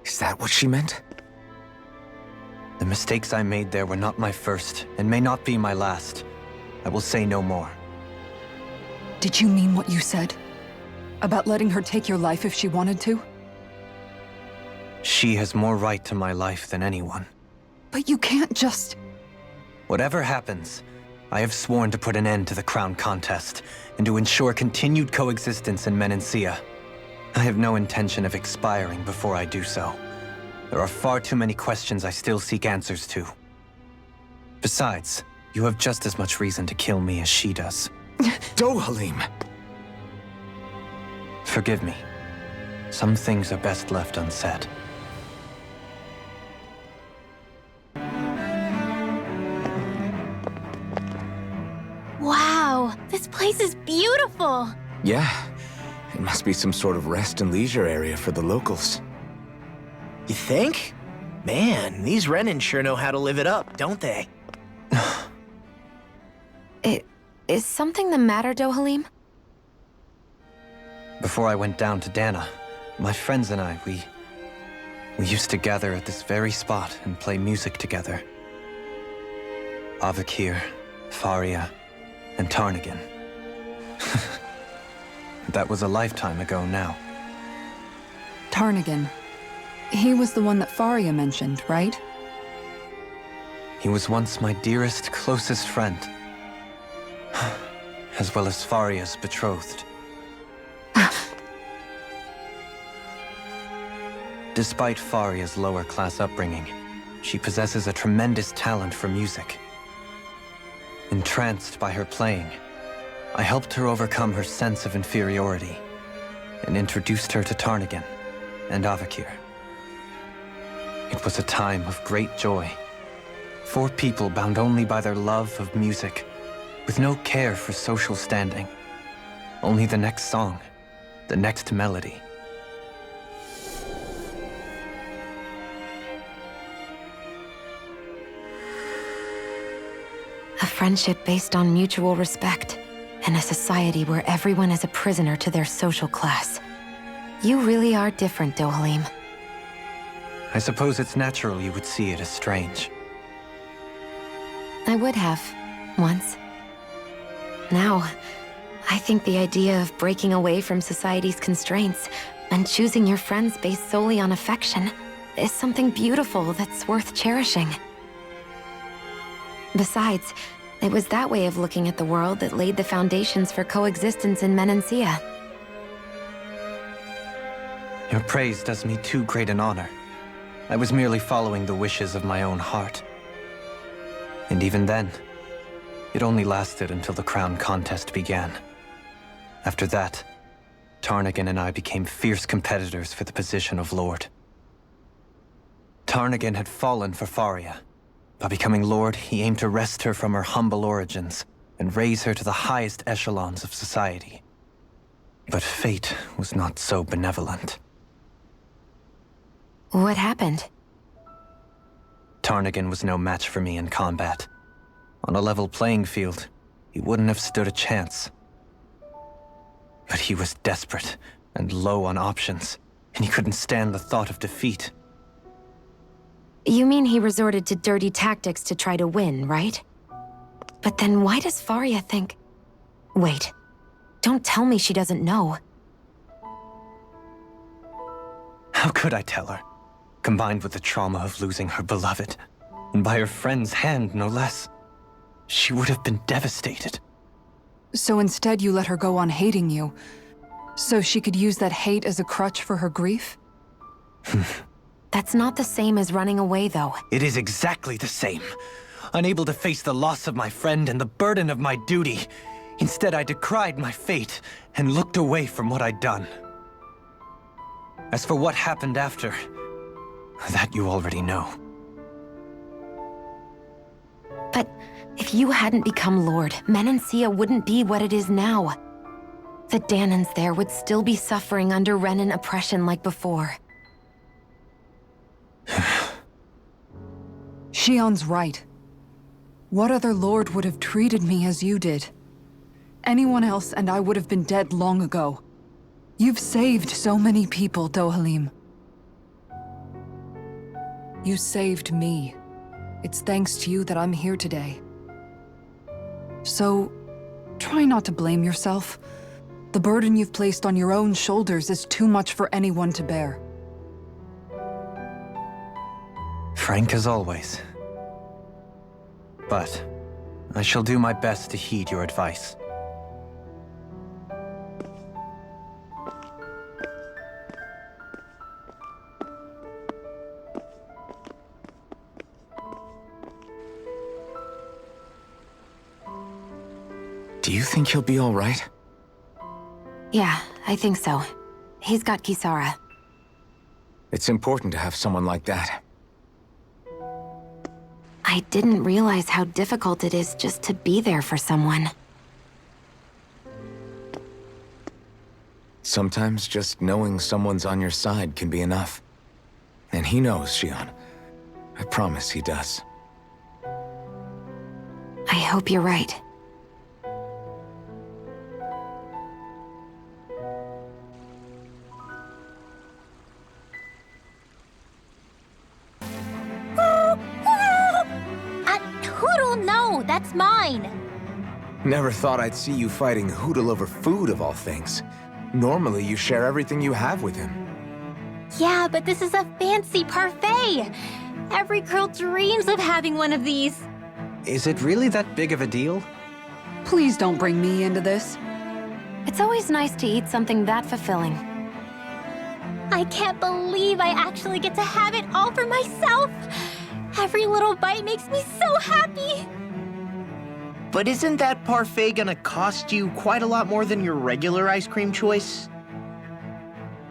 Is that what she meant? The mistakes I made there were not my first, and may not be my last. I will say no more. Did you mean what you said? About letting her take your life if she wanted to? She has more right to my life than anyone. But you can't just... Whatever happens, I have sworn to put an end to the crown contest, and to ensure continued coexistence in Menancia. I have no intention of expiring before I do so. There are far too many questions I still seek answers to. Besides, you have just as much reason to kill me as she does. Dohalim! Forgive me. Some things are best left unsaid. Wow, this place is beautiful! Yeah, it must be some sort of rest and leisure area for the locals. You think? Man, these Renin sure know how to live it up, don't they? Is something the matter, Dohalim? Before I went down to Dana, my friends and I, we used to gather at this very spot and play music together. Avakir, Faria, and Tarnagan. That was a lifetime ago now. Tarnagan. He was the one that Faria mentioned, right? He was once my dearest, closest friend. As well as Faria's betrothed. Despite Faria's lower-class upbringing, she possesses a tremendous talent for music. Entranced by her playing, I helped her overcome her sense of inferiority and introduced her to Tarnagan and Avakir. It was a time of great joy. 4 people bound only by their love of music, with no care for social standing. Only the next song, the next melody. A friendship based on mutual respect, in a society where everyone is a prisoner to their social class. You really are different, Dohalim. I suppose it's natural you would see it as strange. I would have, once. Now, I think the idea of breaking away from society's constraints and choosing your friends based solely on affection is something beautiful that's worth cherishing. Besides, it was that way of looking at the world that laid the foundations for coexistence in Menancia. Your praise does me too great an honor. I was merely following the wishes of my own heart. And even then, it only lasted until the crown contest began. After that, Tarnagan and I became fierce competitors for the position of Lord. Tarnagan had fallen for Faria. By becoming Lord, he aimed to wrest her from her humble origins and raise her to the highest echelons of society. But fate was not so benevolent. What happened? Tarnagan was no match for me in combat. On a level playing field, he wouldn't have stood a chance. But he was desperate and low on options, and he couldn't stand the thought of defeat. You mean he resorted to dirty tactics to try to win, right? But then why does Faria think... Wait, don't tell me she doesn't know. How could I tell her? Combined with the trauma of losing her beloved, and by her friend's hand, no less. She would have been devastated. So instead you let her go on hating you, so she could use that hate as a crutch for her grief? That's not the same as running away, though. It is exactly the same. Unable to face the loss of my friend and the burden of my duty, instead I decried my fate and looked away from what I'd done. As for what happened after, that you already know. But if you hadn't become Lord, Menancia wouldn't be what it is now. The Danans there would still be suffering under Renin oppression like before. Shion's right. What other lord would have treated me as you did? Anyone else and I would have been dead long ago. You've saved so many people, Dohalim. You saved me. It's thanks to you that I'm here today. So, try not to blame yourself. The burden you've placed on your own shoulders is too much for anyone to bear. Frank as always. But I shall do my best to heed your advice. Do you think he'll be all right? Yeah, I think so. He's got Kisara. It's important to have someone like that. I didn't realize how difficult it is just to be there for someone. Sometimes just knowing someone's on your side can be enough. And he knows, Shion. I promise he does. I hope you're right. Hoodle, no, that's mine. Never thought I'd see you fighting Hootle over food of all things. Normally, you share everything you have with him. Yeah, but this is a fancy parfait. Every girl dreams of having one of these. Is it really that big of a deal? Please don't bring me into this. It's always nice to eat something that fulfilling. I can't believe I actually get to have it all for myself. Every little bite makes me so happy. But isn't that parfait gonna cost you quite a lot more than your regular ice cream choice?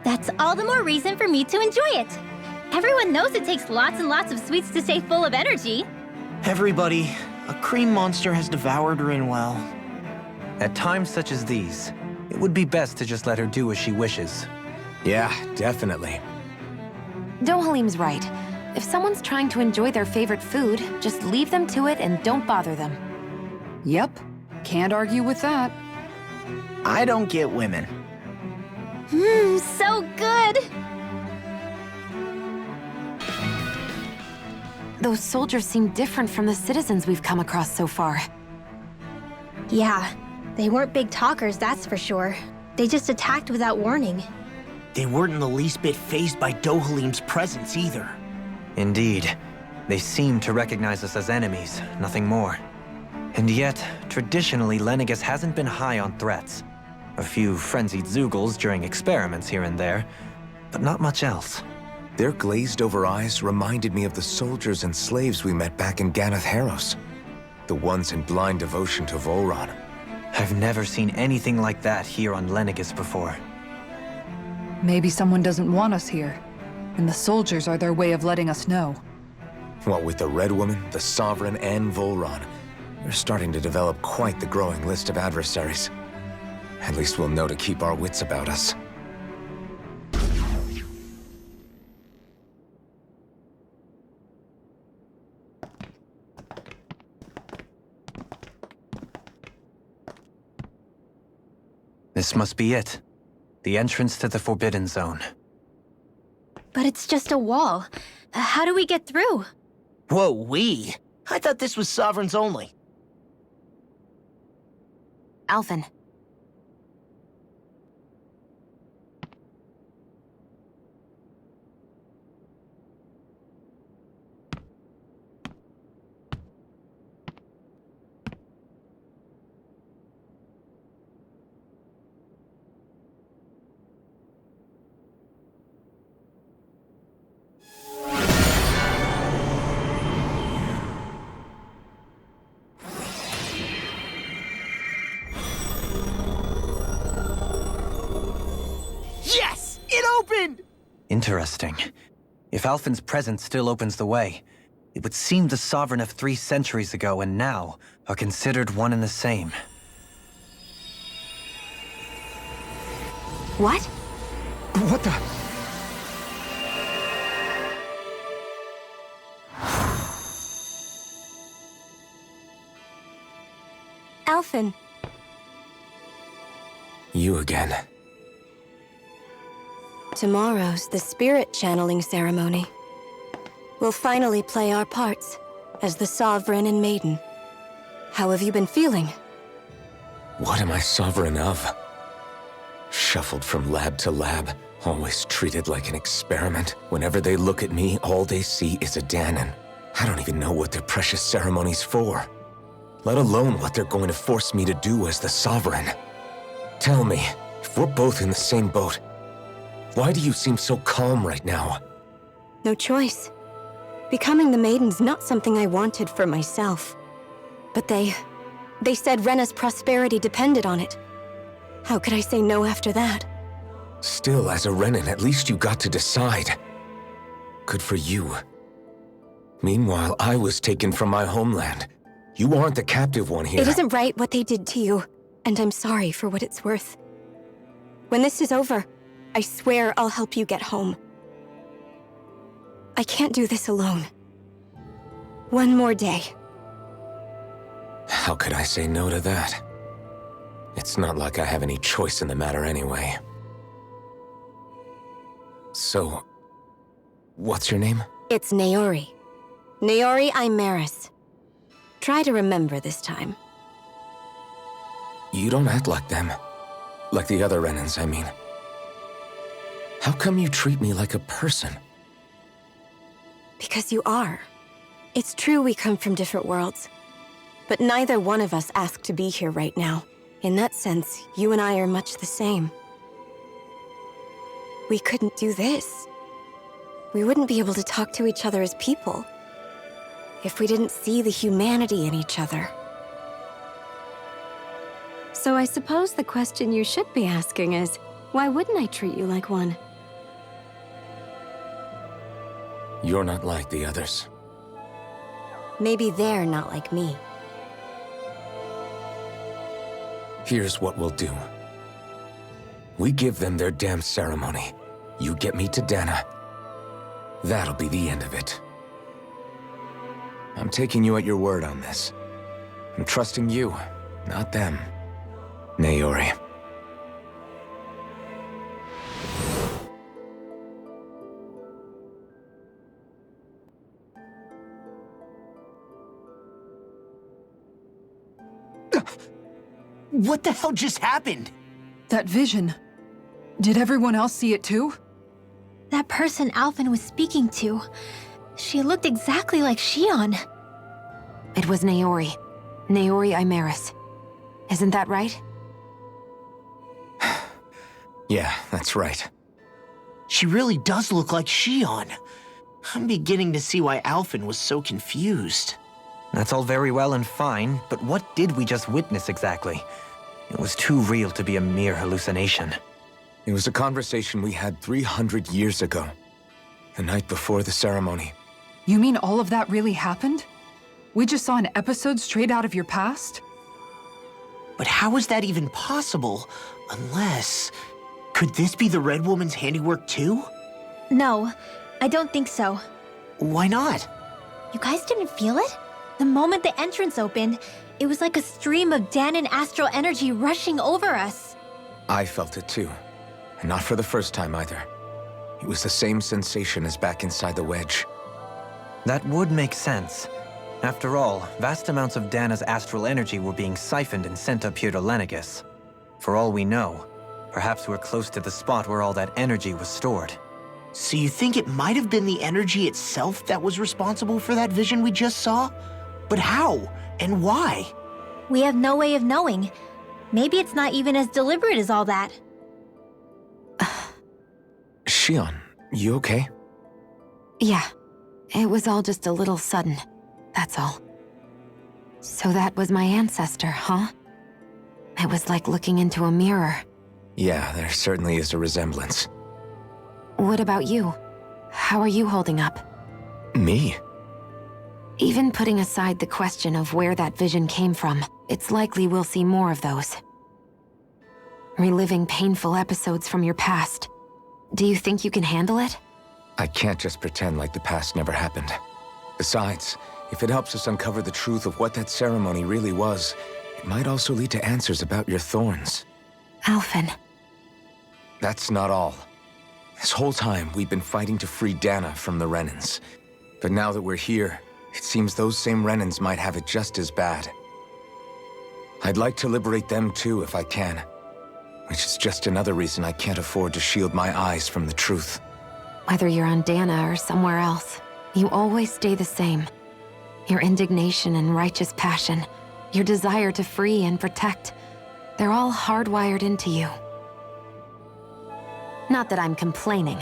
That's all the more reason for me to enjoy it. Everyone knows it takes lots and lots of sweets to stay full of energy. Everybody, a cream monster has devoured Rinwell. At times such as these, it would be best to just let her do as she wishes. Yeah, definitely. Dohalim's right. If someone's trying to enjoy their favorite food, just leave them to it and don't bother them. Yep, can't argue with that. I don't get women. So good. Those soldiers seem different from the citizens we've come across so far. Yeah, they weren't big talkers, that's for sure. They just attacked without warning. They weren't in the least bit fazed by Dohalim's presence either. Indeed. They seem to recognize us as enemies, nothing more. And yet, traditionally, Lenegis hasn't been high on threats. A few frenzied Zeugles during experiments here and there, but not much else. Their glazed-over eyes reminded me of the soldiers and slaves we met back in Ganath Haros. The ones in blind devotion to Volron. I've never seen anything like that here on Lenegis before. Maybe someone doesn't want us here, and the soldiers are their way of letting us know. What with the Red Woman, the Sovereign, and Volron, we're starting to develop quite the growing list of adversaries. At least we'll know to keep our wits about us. This must be it. The entrance to the Forbidden Zone. But it's just a wall. How do we get through? Whoa, we? I thought this was Sovereigns only. Alphen. Yes! It opened! Interesting. If Alphen's presence still opens the way, it would seem the Sovereign of 3 centuries ago and now are considered one and the same. What? What the? Alphen. You again. Tomorrow's the spirit channeling ceremony. We'll finally play our parts as the Sovereign and Maiden. How have you been feeling? What am I sovereign of? Shuffled from lab to lab, always treated like an experiment. Whenever they look at me, all they see is a Danon. I don't even know what their precious ceremony's for. Let alone what they're going to force me to do as the Sovereign. Tell me, if we're both in the same boat, why do you seem so calm right now? No choice. Becoming the Maiden's not something I wanted for myself. But they said Rena's prosperity depended on it. How could I say no after that? Still, as a Renan, at least you got to decide. Good for you. Meanwhile, I was taken from my homeland. You aren't the captive one here. It isn't right what they did to you, and I'm sorry for what it's worth. When this is over, I swear I'll help you get home. I can't do this alone. One more day. How could I say no to that? It's not like I have any choice in the matter anyway. So, what's your name? It's Naori. Naori Imaris. Try to remember this time. You don't act like them. Like the other Renans, I mean. How come you treat me like a person? Because you are. It's true we come from different worlds. But neither one of us asked to be here right now. In that sense, you and I are much the same. We couldn't do this. We wouldn't be able to talk to each other as people if we didn't see the humanity in each other. So I suppose the question you should be asking is, why wouldn't I treat you like one? You're not like the others. Maybe they're not like me. Here's what we'll do. We give them their damn ceremony. You get me to Dana. That'll be the end of it. I'm taking you at your word on this. I'm trusting you, not them. Naori. What the hell just happened? That vision. Did everyone else see it too? That person Alphen was speaking to, she looked exactly like Shion. It was Naori. Naori Imaris. Isn't that right? Yeah, that's right. She really does look like Shion. I'm beginning to see why Alphen was so confused. That's all very well and fine, but what did we just witness exactly? It was too real to be a mere hallucination. It was a conversation we had 300 years ago. The night before the ceremony. You mean all of that really happened? We just saw an episode straight out of your past? But how is that even possible? Unless... Could this be the Red Woman's handiwork too? No, I don't think so. Why not? You guys didn't feel it? The moment the entrance opened, it was like a stream of Danon astral energy rushing over us. I felt it too. And not for the first time either. It was the same sensation as back inside the wedge. That would make sense. After all, vast amounts of Dana's astral energy were being siphoned and sent up here to Lenegis. For all we know, perhaps we're close to the spot where all that energy was stored. So you think it might have been the energy itself that was responsible for that vision we just saw? But how? And why? We have no way of knowing. Maybe it's not even as deliberate as all that. Shion, you okay? Yeah. It was all just a little sudden. That's all. So that was my ancestor, huh? It was like looking into a mirror. Yeah, there certainly is a resemblance. What about you? How are you holding up? Me? Even putting aside the question of where that vision came from, it's likely we'll see more of those. Reliving painful episodes from your past. Do you think you can handle it? I can't just pretend like the past never happened. Besides, if it helps us uncover the truth of what that ceremony really was, it might also lead to answers about your thorns. Alphen. That's not all. This whole time, we've been fighting to free Dana from the Renans. But now that we're here, it seems those same Renans might have it just as bad. I'd like to liberate them too if I can. Which is just another reason I can't afford to shield my eyes from the truth. Whether you're on Dana or somewhere else, you always stay the same. Your indignation and righteous passion, your desire to free and protect, they're all hardwired into you. Not that I'm complaining.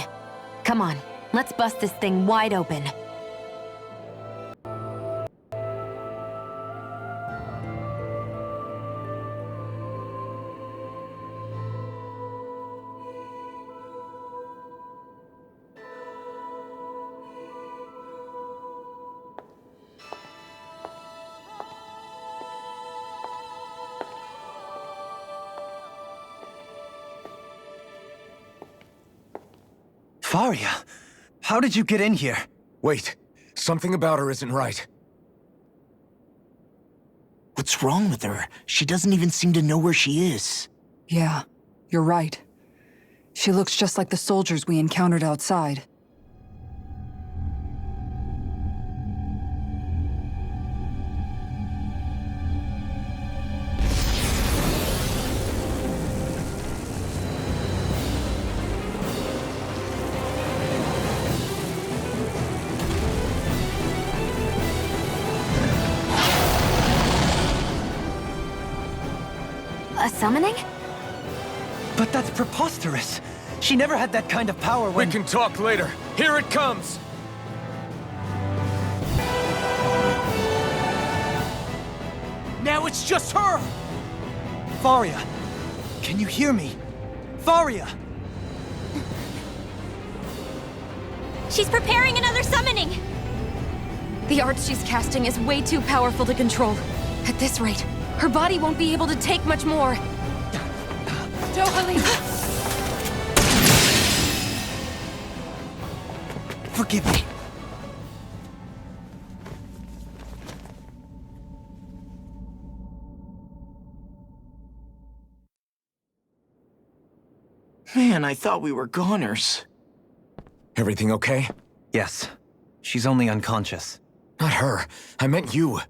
Come on, let's bust this thing wide open. Faria, how did you get in here? Wait, something about her isn't right. What's wrong with her? She doesn't even seem to know where she is. Yeah, you're right. She looks just like the soldiers we encountered outside. A summoning? But that's preposterous. She never had that kind of power when— We can talk later. Here it comes! Now it's just her! Faria, can you hear me? Faria! She's preparing another summoning! The art she's casting is way too powerful to control. At this rate, her body won't be able to take much more. Dohalim! Forgive me. Man, I thought we were goners. Everything okay? Yes. She's only unconscious. Not her. I meant you.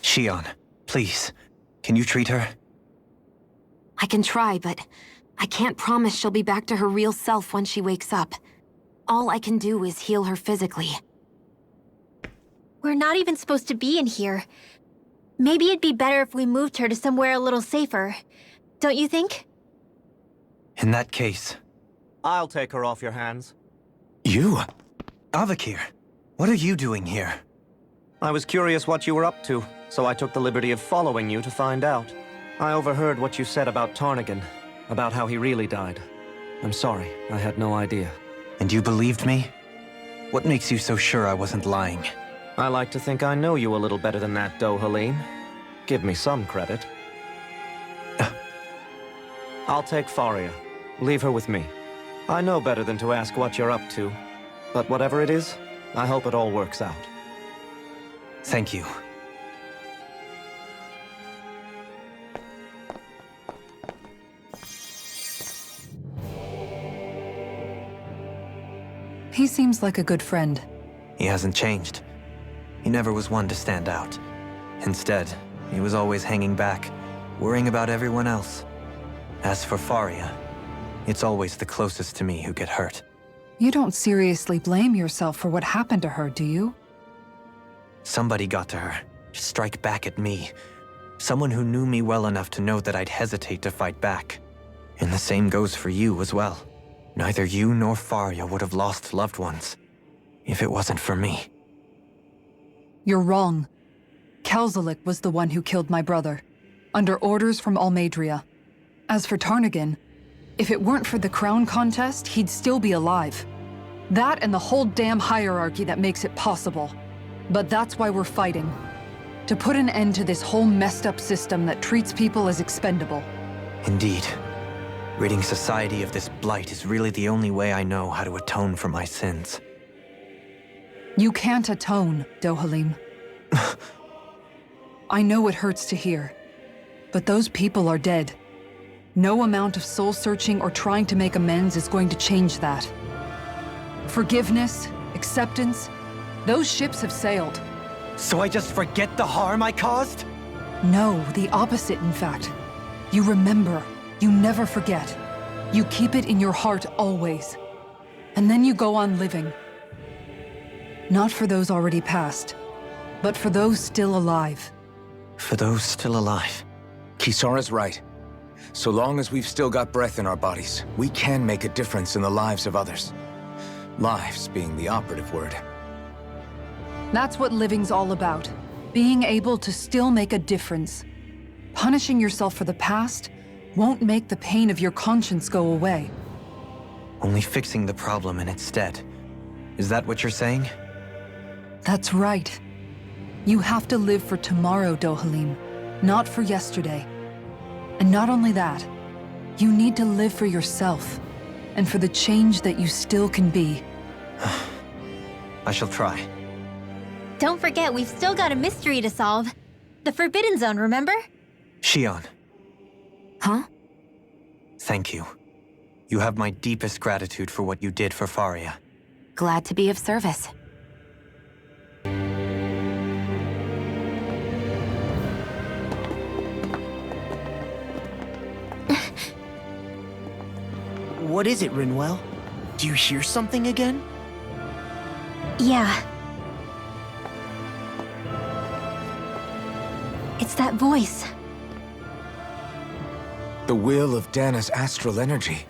Shion, please, can you treat her? I can try, but I can't promise she'll be back to her real self when she wakes up. All I can do is heal her physically. We're not even supposed to be in here. Maybe it'd be better if we moved her to somewhere a little safer. Don't you think? In that case, I'll take her off your hands. You? Avakir, what are you doing here? I was curious what you were up to, so I took the liberty of following you to find out. I overheard what you said about Tarnigan, about how he really died. I'm sorry, I had no idea. And you believed me? What makes you so sure I wasn't lying? I like to think I know you a little better than that, Dohalim. Give me some credit. I'll take Faria. Leave her with me. I know better than to ask what you're up to. But whatever it is, I hope it all works out. Thank you. He seems like a good friend. He hasn't changed. He never was one to stand out. Instead, he was always hanging back, worrying about everyone else. As for Faria, it's always the closest to me who get hurt. You don't seriously blame yourself for what happened to her, do you? Somebody got to her, to strike back at me. Someone who knew me well enough to know that I'd hesitate to fight back. And the same goes for you as well. Neither you nor Faria would have lost loved ones, if it wasn't for me. You're wrong. Kelzelik was the one who killed my brother, under orders from Almadria. As for Tarnigan, if it weren't for the crown contest, he'd still be alive. That and the whole damn hierarchy that makes it possible. But that's why we're fighting. To put an end to this whole messed up system that treats people as expendable. Indeed. Ridding society of this blight is really the only way I know how to atone for my sins. You can't atone, Dohalim. I know it hurts to hear, but those people are dead. No amount of soul-searching or trying to make amends is going to change that. Forgiveness, acceptance, those ships have sailed. So I just forget the harm I caused? No, the opposite, in fact. You remember. You never forget. You keep it in your heart always. And then you go on living. Not for those already passed, but for those still alive. For those still alive. Kisara's right. So long as we've still got breath in our bodies, we can make a difference in the lives of others. Lives being the operative word. That's what living's all about. Being able to still make a difference. Punishing yourself for the past won't make the pain of your conscience go away. Only fixing the problem in its stead. Is that what you're saying? That's right. You have to live for tomorrow, Dohalim, not for yesterday. And not only that, You need to live for yourself, and for the change that you still can be. I shall try. Don't forget, we've still got a mystery to solve. The Forbidden Zone, remember? Shion, Huh? thank you. You have my deepest gratitude for what you did for Faria. Glad to be of service. What is it, Rinwell? Do you hear something again? Yeah. It's that voice. The will of Dana's astral energy.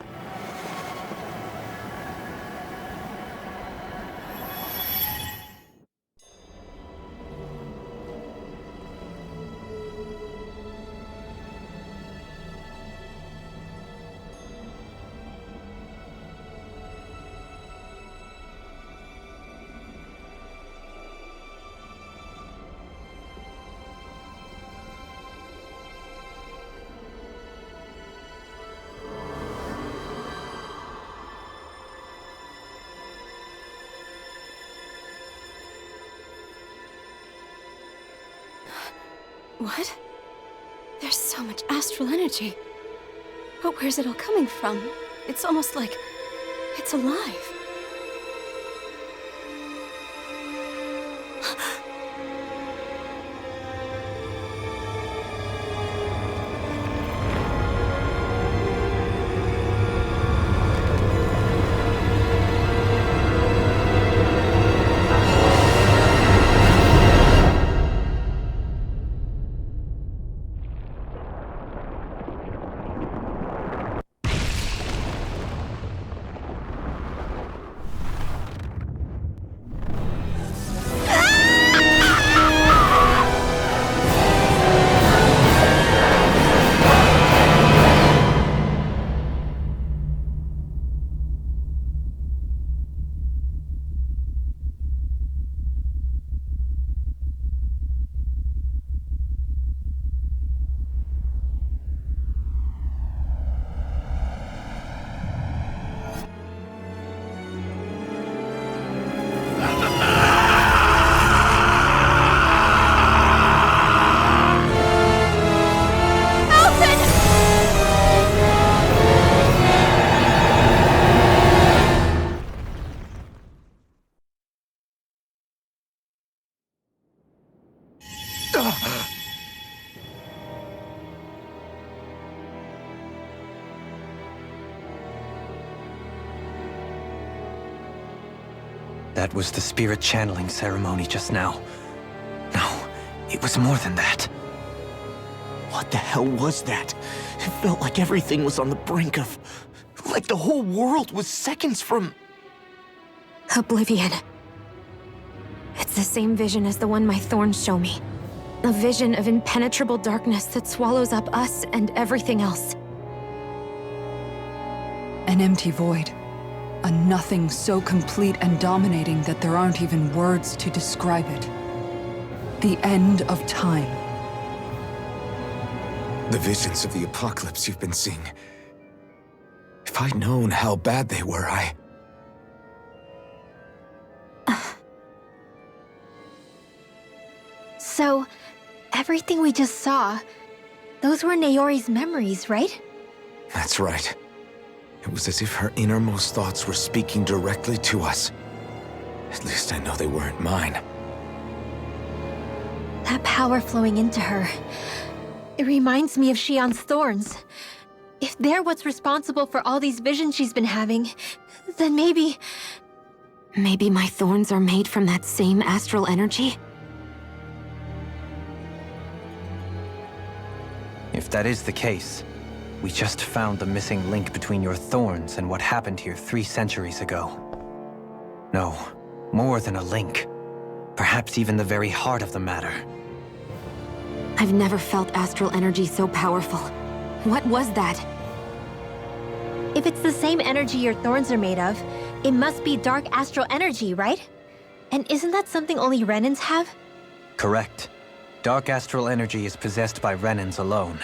What? There's so much astral energy. But where's it all coming from? It's almost like it's alive. That was the spirit channeling ceremony just now. No, it was more than that. What the hell was that? It felt like everything was on the brink of... like the whole world was seconds from... Oblivion. It's the same vision as the one my thorns show me. A vision of impenetrable darkness that swallows up us and everything else. An empty void. A nothing so complete and dominating that there aren't even words to describe it. The end of time. The visions of the apocalypse you've been seeing. If I'd known how bad they were, So, everything we just saw, those were Naori's memories, right? That's right. It was as if her innermost thoughts were speaking directly to us. At least I know they weren't mine. That power flowing into her. It reminds me of Shion's thorns. If they're what's responsible for all these visions she's been having, then maybe... Maybe my thorns are made from that same astral energy? If that is the case, we just found the missing link between your thorns and what happened here 3 centuries ago. No, more than a link. Perhaps even the very heart of the matter. I've never felt astral energy so powerful. What was that? If it's the same energy your thorns are made of, it must be dark astral energy, right? And isn't that something only Renans have? Correct. Dark astral energy is possessed by Renans alone.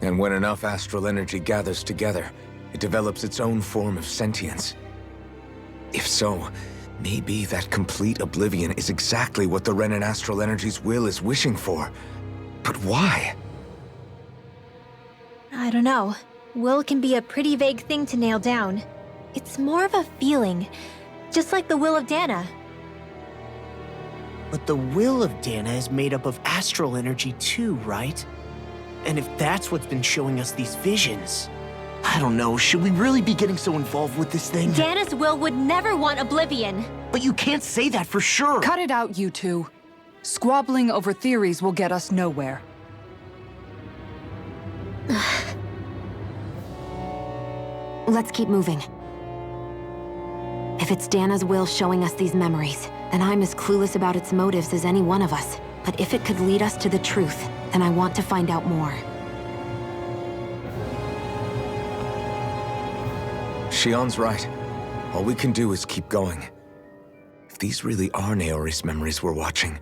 And when enough astral energy gathers together, it develops its own form of sentience. If so, maybe that complete oblivion is exactly what the Renan astral energy's will is wishing for. But why? I don't know. Will can be a pretty vague thing to nail down. It's more of a feeling, just like the will of Dana. But the will of Dana is made up of astral energy too, right? And if that's what's been showing us these visions... I don't know, should we really be getting so involved with this thing? Dana's will would never want oblivion. But you can't say that for sure! Cut it out, you two. Squabbling over theories will get us nowhere. Let's keep moving. If it's Dana's will showing us these memories, then I'm as clueless about its motives as any one of us. But if it could lead us to the truth, then I want to find out more. Shion's right. All we can do is keep going. If these really are Naori's memories we're watching,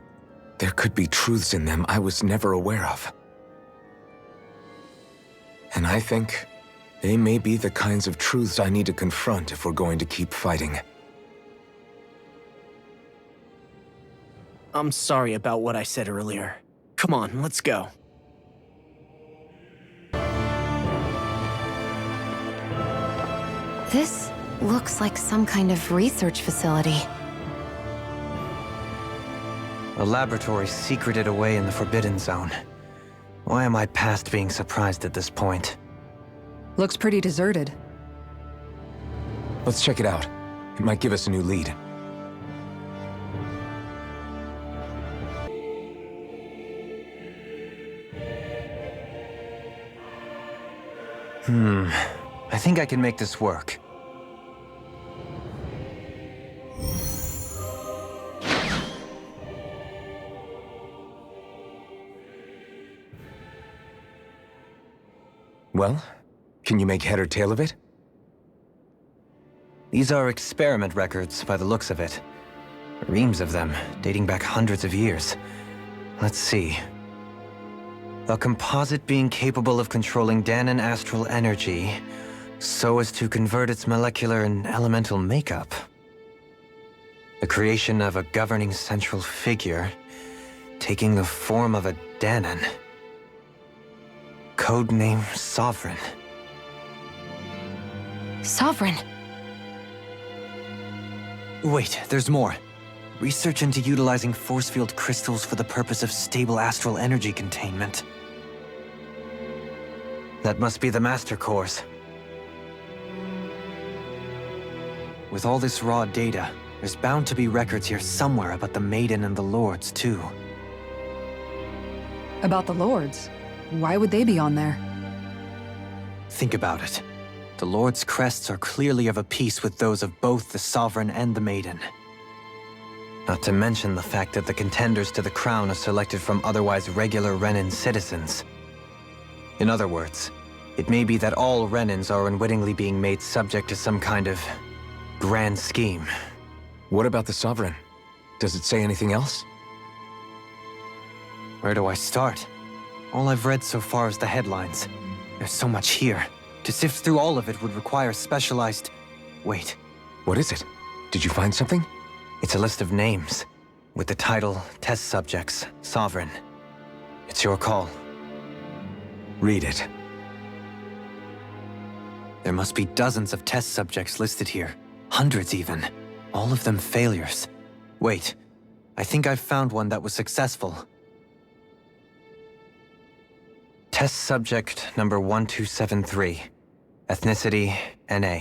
there could be truths in them I was never aware of. And I think they may be the kinds of truths I need to confront if we're going to keep fighting. I'm sorry about what I said earlier. Come on, let's go. This looks like some kind of research facility. A laboratory secreted away in the Forbidden Zone. Why am I past being surprised at this point? Looks pretty deserted. Let's check it out. It might give us a new lead. I think I can make this work. Well, can you make head or tail of it? These are experiment records by the looks of it. Reams of them, dating back hundreds of years. Let's see. A composite being capable of controlling Danan astral energy so as to convert its molecular and elemental makeup. The creation of a governing central figure, taking the form of a Danan. Codename Sovereign. Sovereign! Wait, there's more. Research into utilizing force field crystals for the purpose of stable astral energy containment. That must be the Master Cores. With all this raw data, there's bound to be records here somewhere about the Maiden and the Lords, too. About the Lords? Why would they be on there? Think about it. The Lord's crests are clearly of a piece with those of both the Sovereign and the Maiden. Not to mention the fact that the contenders to the crown are selected from otherwise regular Renan citizens. In other words, it may be that all Renans are unwittingly being made subject to some kind of grand scheme. What about the Sovereign? Does it say anything else? Where do I start? All I've read so far is the headlines. There's so much here. To sift through all of it would require specialized... Wait. What is it? Did you find something? It's a list of names, with the title, Test Subjects, Sovereign. It's your call. Read it. There must be dozens of test subjects listed here. Hundreds even. All of them failures. Wait, I think I've found one that was successful. Test subject number 1273. Ethnicity, NA.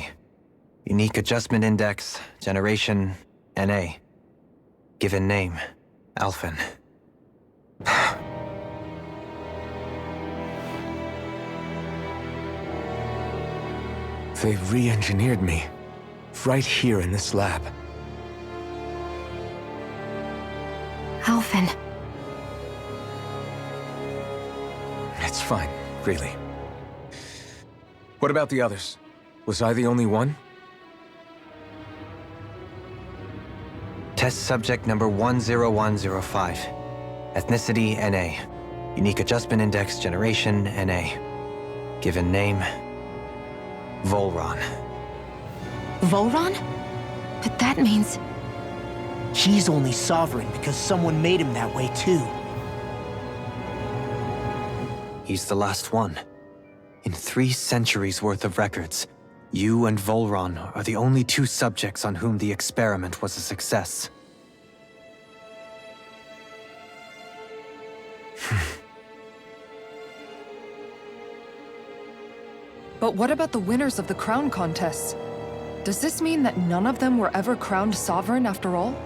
Unique adjustment index, generation, NA. Given name, Alphen. They re-engineered me. Right here in this lab. Alphen. It's fine, really. What about the others? Was I the only one? Test subject number 10105. Ethnicity, NA. Unique adjustment index, generation, NA. Given name, Volron. Volron? But that means... He's only sovereign because someone made him that way too. He's the last one. In 3 centuries worth of records, you and Volron are the only 2 subjects on whom the experiment was a success. But what about the winners of the crown contests? Does this mean that none of them were ever crowned sovereign after all?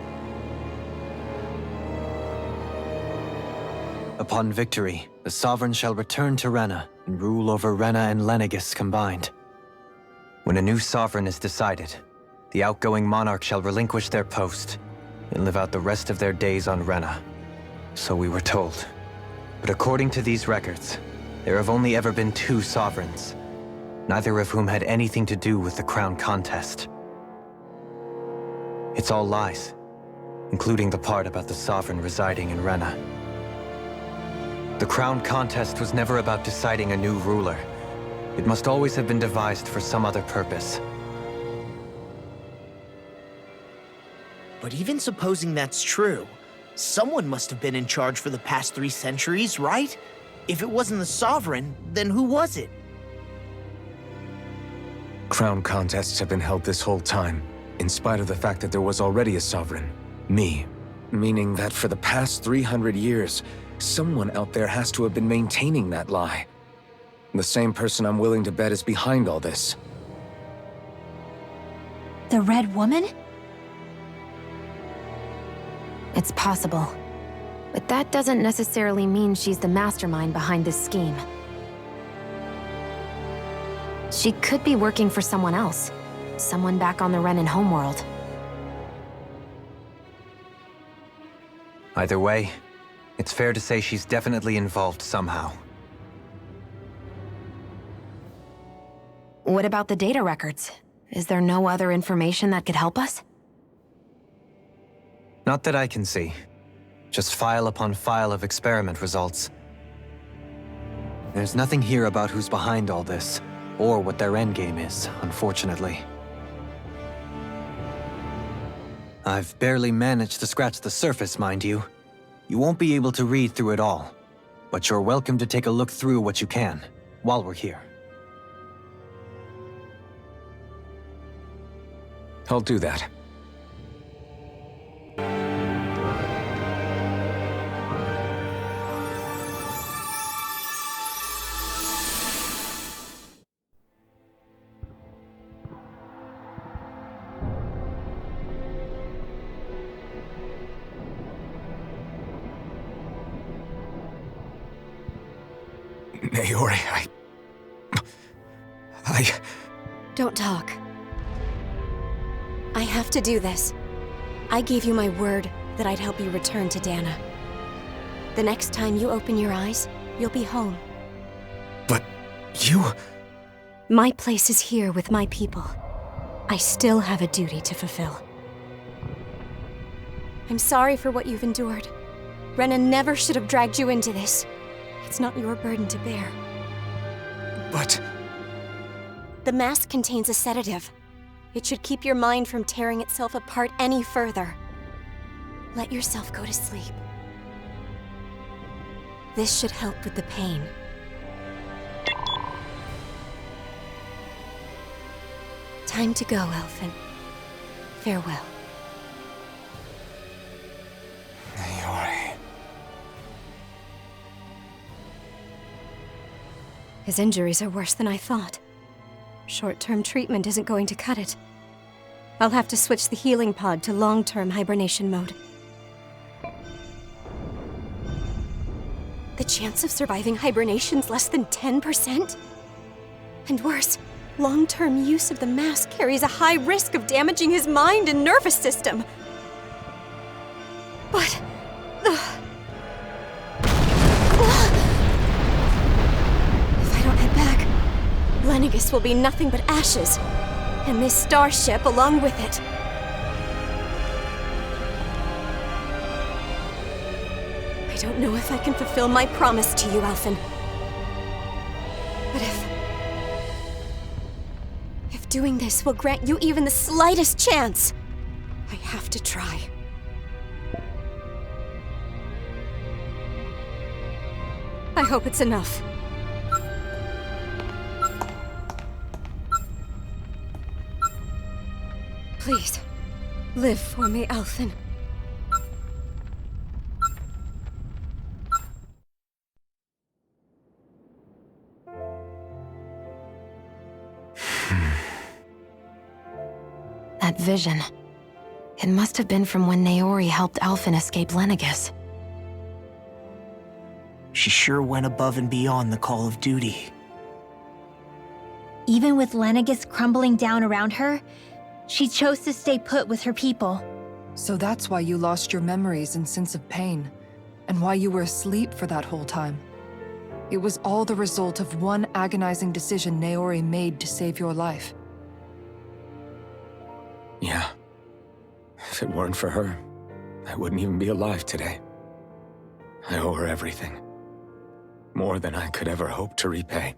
Upon victory, the sovereign shall return to Rena and rule over Rena and Lenegis combined. When a new sovereign is decided, the outgoing monarch shall relinquish their post and live out the rest of their days on Rena. So we were told. But according to these records, there have only ever been 2 sovereigns, neither of whom had anything to do with the crown contest. It's all lies, including the part about the sovereign residing in Rena. The crown contest was never about deciding a new ruler. It must always have been devised for some other purpose. But even supposing that's true, someone must have been in charge for the past 3 centuries, right? If it wasn't the sovereign, then who was it? Crown contests have been held this whole time, in spite of the fact that there was already a sovereign. Me. Meaning that for the past 300 years, someone out there has to have been maintaining that lie. The same person I'm willing to bet is behind all this. The Red Woman? It's possible. But that doesn't necessarily mean she's the mastermind behind this scheme. She could be working for someone else. Someone back on the Renan homeworld. Either way, it's fair to say she's definitely involved somehow. What about the data records? Is there no other information that could help us? Not that I can see. Just file upon file of experiment results. There's nothing here about who's behind all this, or what their endgame is, unfortunately. I've barely managed to scratch the surface, mind you. You won't be able to read through it all, but you're welcome to take a look through what you can, while we're here. I'll do that. Naori, I... Don't talk. I have to do this. I gave you my word that I'd help you return to Dana. The next time you open your eyes, you'll be home. But you... My place is here with my people. I still have a duty to fulfill. I'm sorry for what you've endured. Renan never should have dragged you into this. It's not your burden to bear. But... The mask contains a sedative. It should keep your mind from tearing itself apart any further. Let yourself go to sleep. This should help with the pain. Time to go, Elfin. Farewell. Naori... His injuries are worse than I thought. Short-term treatment isn't going to cut it. I'll have to switch the healing pod to long-term hibernation mode. The chance of surviving hibernation's less than 10%? And worse, long-term use of the mask carries a high risk of damaging his mind and nervous system. But... If I don't head back, Lenegis will be nothing but ashes, and this starship along with it. I don't know if I can fulfill my promise to you, Alphen. But doing this will grant you even the slightest chance. I have to try. I hope it's enough. Please, live for me, Alphen. That vision. It must have been from when Naori helped Alphen escape Lenegis. She sure went above and beyond the call of duty. Even with Lenegis crumbling down around her, she chose to stay put with her people. So that's why you lost your memories and sense of pain, and why you were asleep for that whole time. It was all the result of one agonizing decision Naori made to save your life. Yeah. If it weren't for her, I wouldn't even be alive today. I owe her everything. More than I could ever hope to repay.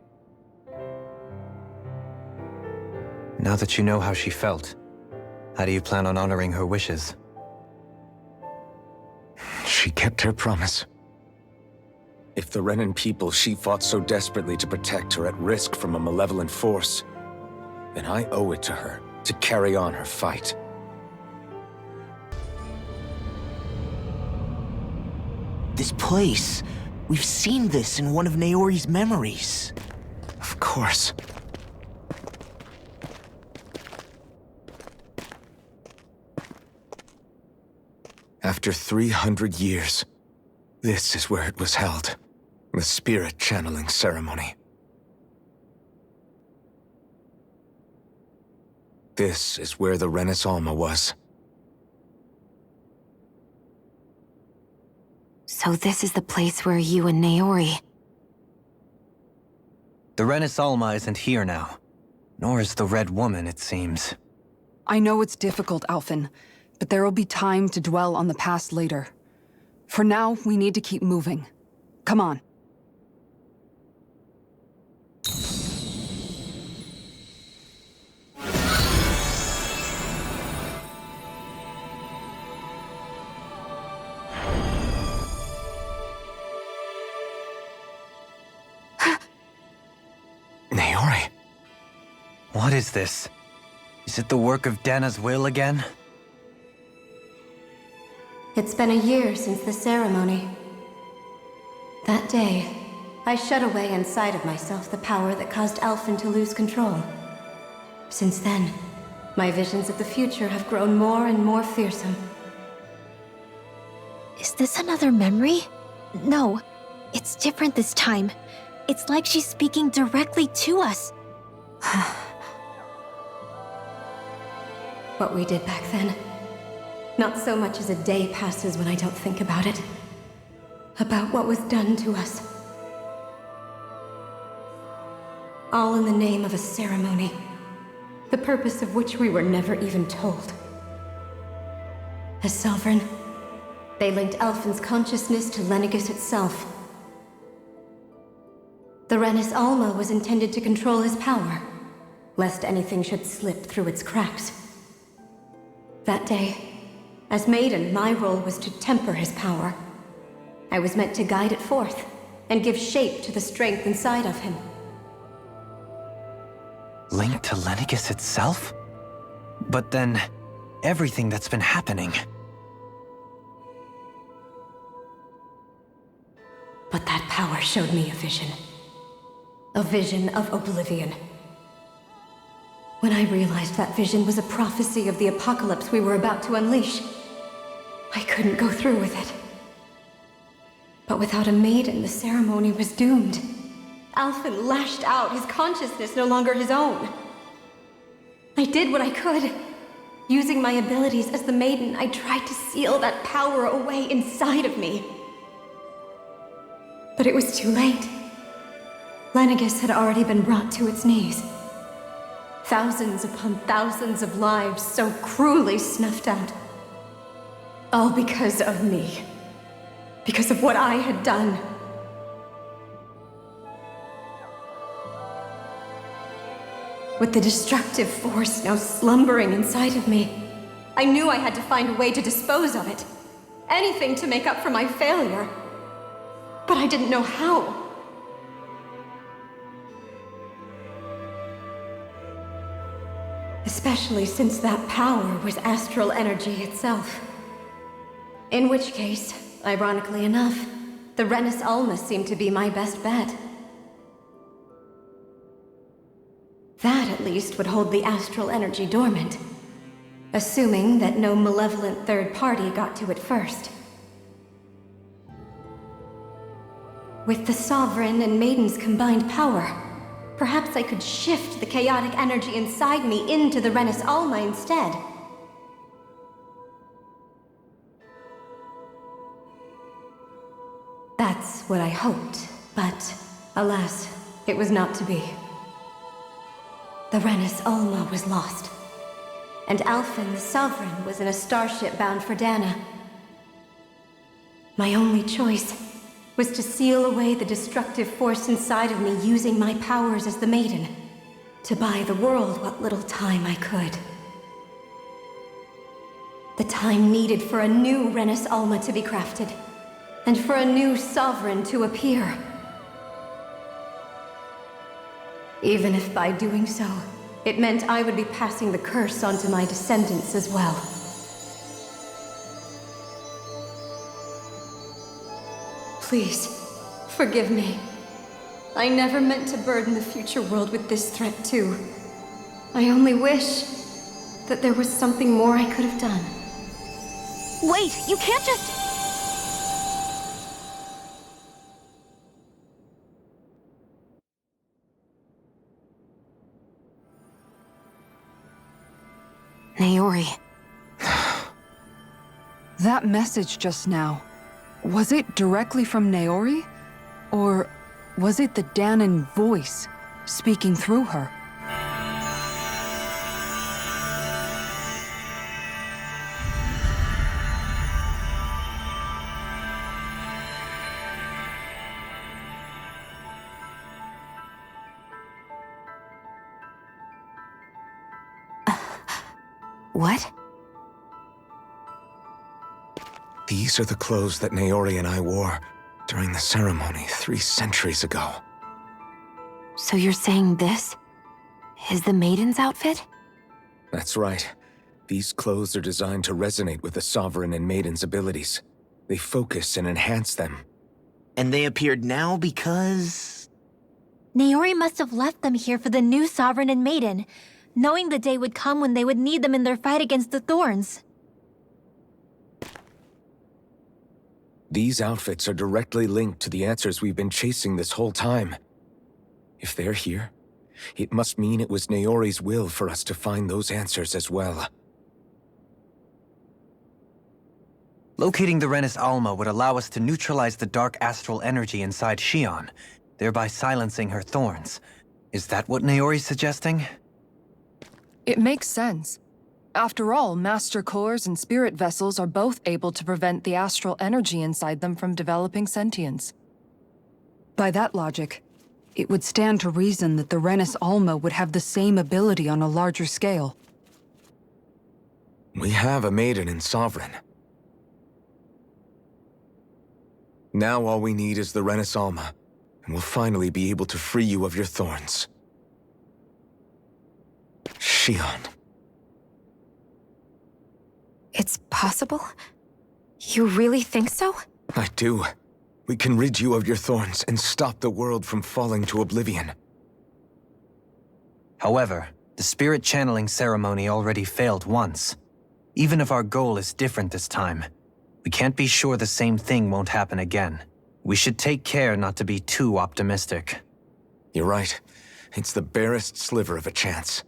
Now that you know how she felt, how do you plan on honoring her wishes? She kept her promise. If the Renan people she fought so desperately to protect are at risk from a malevolent force, then I owe it to her to carry on her fight. This place. We've seen this in one of Naori's memories. Of course. After 300 years, this is where it was held. The spirit channeling ceremony. This is where the Renis Alma was. So this is the place where you and Naori... The Renis Alma isn't here now. Nor is the Red Woman, it seems. I know it's difficult, Alphen, but there will be time to dwell on the past later. For now, we need to keep moving. Come on. Naori. What is this? Is it the work of Dana's will again? It's been a year since the ceremony. That day, I shut away inside of myself the power that caused Alphen to lose control. Since then, my visions of the future have grown more and more fearsome. Is this another memory? No, it's different this time. It's like she's speaking directly to us. What we did back then. Not so much as a day passes when I don't think about it. About what was done to us. All in the name of a ceremony. The purpose of which we were never even told. As Sovereign, they linked Alphen's consciousness to Lenegis itself. The Renis Alma was intended to control his power, lest anything should slip through its cracks. That day, as Maiden, my role was to temper his power. I was meant to guide it forth, and give shape to the strength inside of him. Linked to Lenegis itself? But then, everything that's been happening... But that power showed me a vision. A vision of oblivion. When I realized that vision was a prophecy of the apocalypse we were about to unleash, I couldn't go through with it. But without a maiden, the ceremony was doomed. Alphen lashed out, his consciousness no longer his own. I did what I could. Using my abilities as the maiden, I tried to seal that power away inside of me. But it was too late. Lenegis had already been brought to its knees. Thousands upon thousands of lives so cruelly snuffed out. All because of me. Because of what I had done. With the destructive force now slumbering inside of me, I knew I had to find a way to dispose of it. Anything to make up for my failure. But I didn't know how. Especially since that power was astral energy itself. In which case, ironically enough, the Renis Alma seemed to be my best bet. That, at least, would hold the astral energy dormant. Assuming that no malevolent third party got to it first. With the Sovereign and Maiden's combined power, perhaps I could shift the chaotic energy inside me into the Renis Alma instead. That's what I hoped, but alas, it was not to be. The Renis Alma was lost, and Alphen the Sovereign was in a starship bound for Dana. My only choice was to seal away the destructive force inside of me using my powers as the Maiden, to buy the world what little time I could. The time needed for a new Renis Alma to be crafted, and for a new Sovereign to appear. Even if by doing so, it meant I would be passing the curse onto my descendants as well. Please, forgive me. I never meant to burden the future world with this threat too. I only wish that there was something more I could have done. Wait, you can't just... Naori. That message just now, was it directly from Naori? Or was it the Danan voice speaking through her? What? These are the clothes that Naori and I wore during the ceremony 3 centuries ago. So you're saying this is the Maiden's outfit? That's right. These clothes are designed to resonate with the Sovereign and Maiden's abilities. They focus and enhance them. And they appeared now because... Naori must have left them here for the new Sovereign and Maiden, knowing the day would come when they would need them in their fight against the Thorns. These outfits are directly linked to the answers we've been chasing this whole time. If they're here, it must mean it was Naori's will for us to find those answers as well. Locating the Renis Alma would allow us to neutralize the dark astral energy inside Shion, thereby silencing her thorns. Is that what Naori's suggesting? It makes sense. After all, Master Cores and Spirit Vessels are both able to prevent the astral energy inside them from developing sentience. By that logic, it would stand to reason that the Renis Alma would have the same ability on a larger scale. We have a Maiden and Sovereign. Now all we need is the Renis Alma, and we'll finally be able to free you of your thorns. Shion. It's possible? You really think so? I do. We can rid you of your thorns and stop the world from falling to oblivion. However, the spirit channeling ceremony already failed once. Even if our goal is different this time, we can't be sure the same thing won't happen again. We should take care not to be too optimistic. You're right. It's the barest sliver of a chance.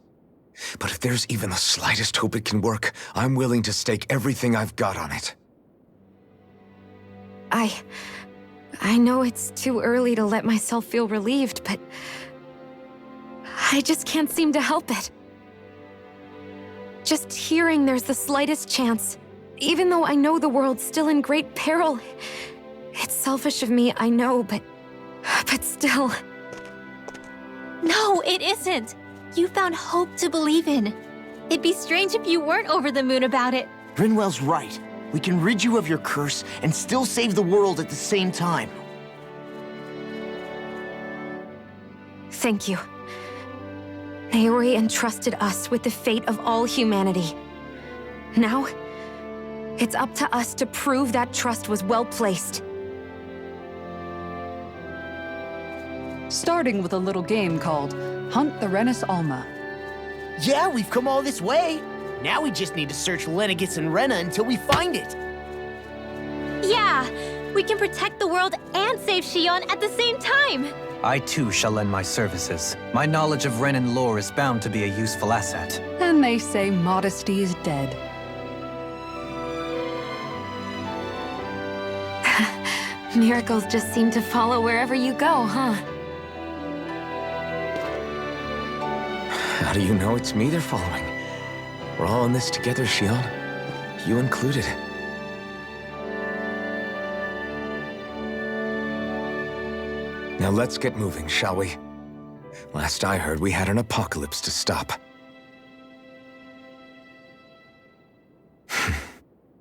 But if there's even the slightest hope it can work, I'm willing to stake everything I've got on it. I know it's too early to let myself feel relieved, but I just can't seem to help it. Just hearing there's the slightest chance, even though I know the world's still in great peril. It's selfish of me, I know, but still. No, it isn't! You found hope to believe in. It'd be strange if you weren't over the moon about it. Rinwell's right. We can rid you of your curse and still save the world at the same time. Thank you. Naori entrusted us with the fate of all humanity. Now, it's up to us to prove that trust was well placed. Starting with a little game called Hunt the Renis Alma. Yeah, we've come all this way. Now we just need to search Lenegis and Rena until we find it. Yeah, we can protect the world and save Shion at the same time. I too shall lend my services. My knowledge of Renan lore is bound to be a useful asset. And they say modesty is dead. Miracles just seem to follow wherever you go, huh? How do you know it's me they're following? We're all in this together, Shion. You included. Now let's get moving, shall we? Last I heard, we had an apocalypse to stop.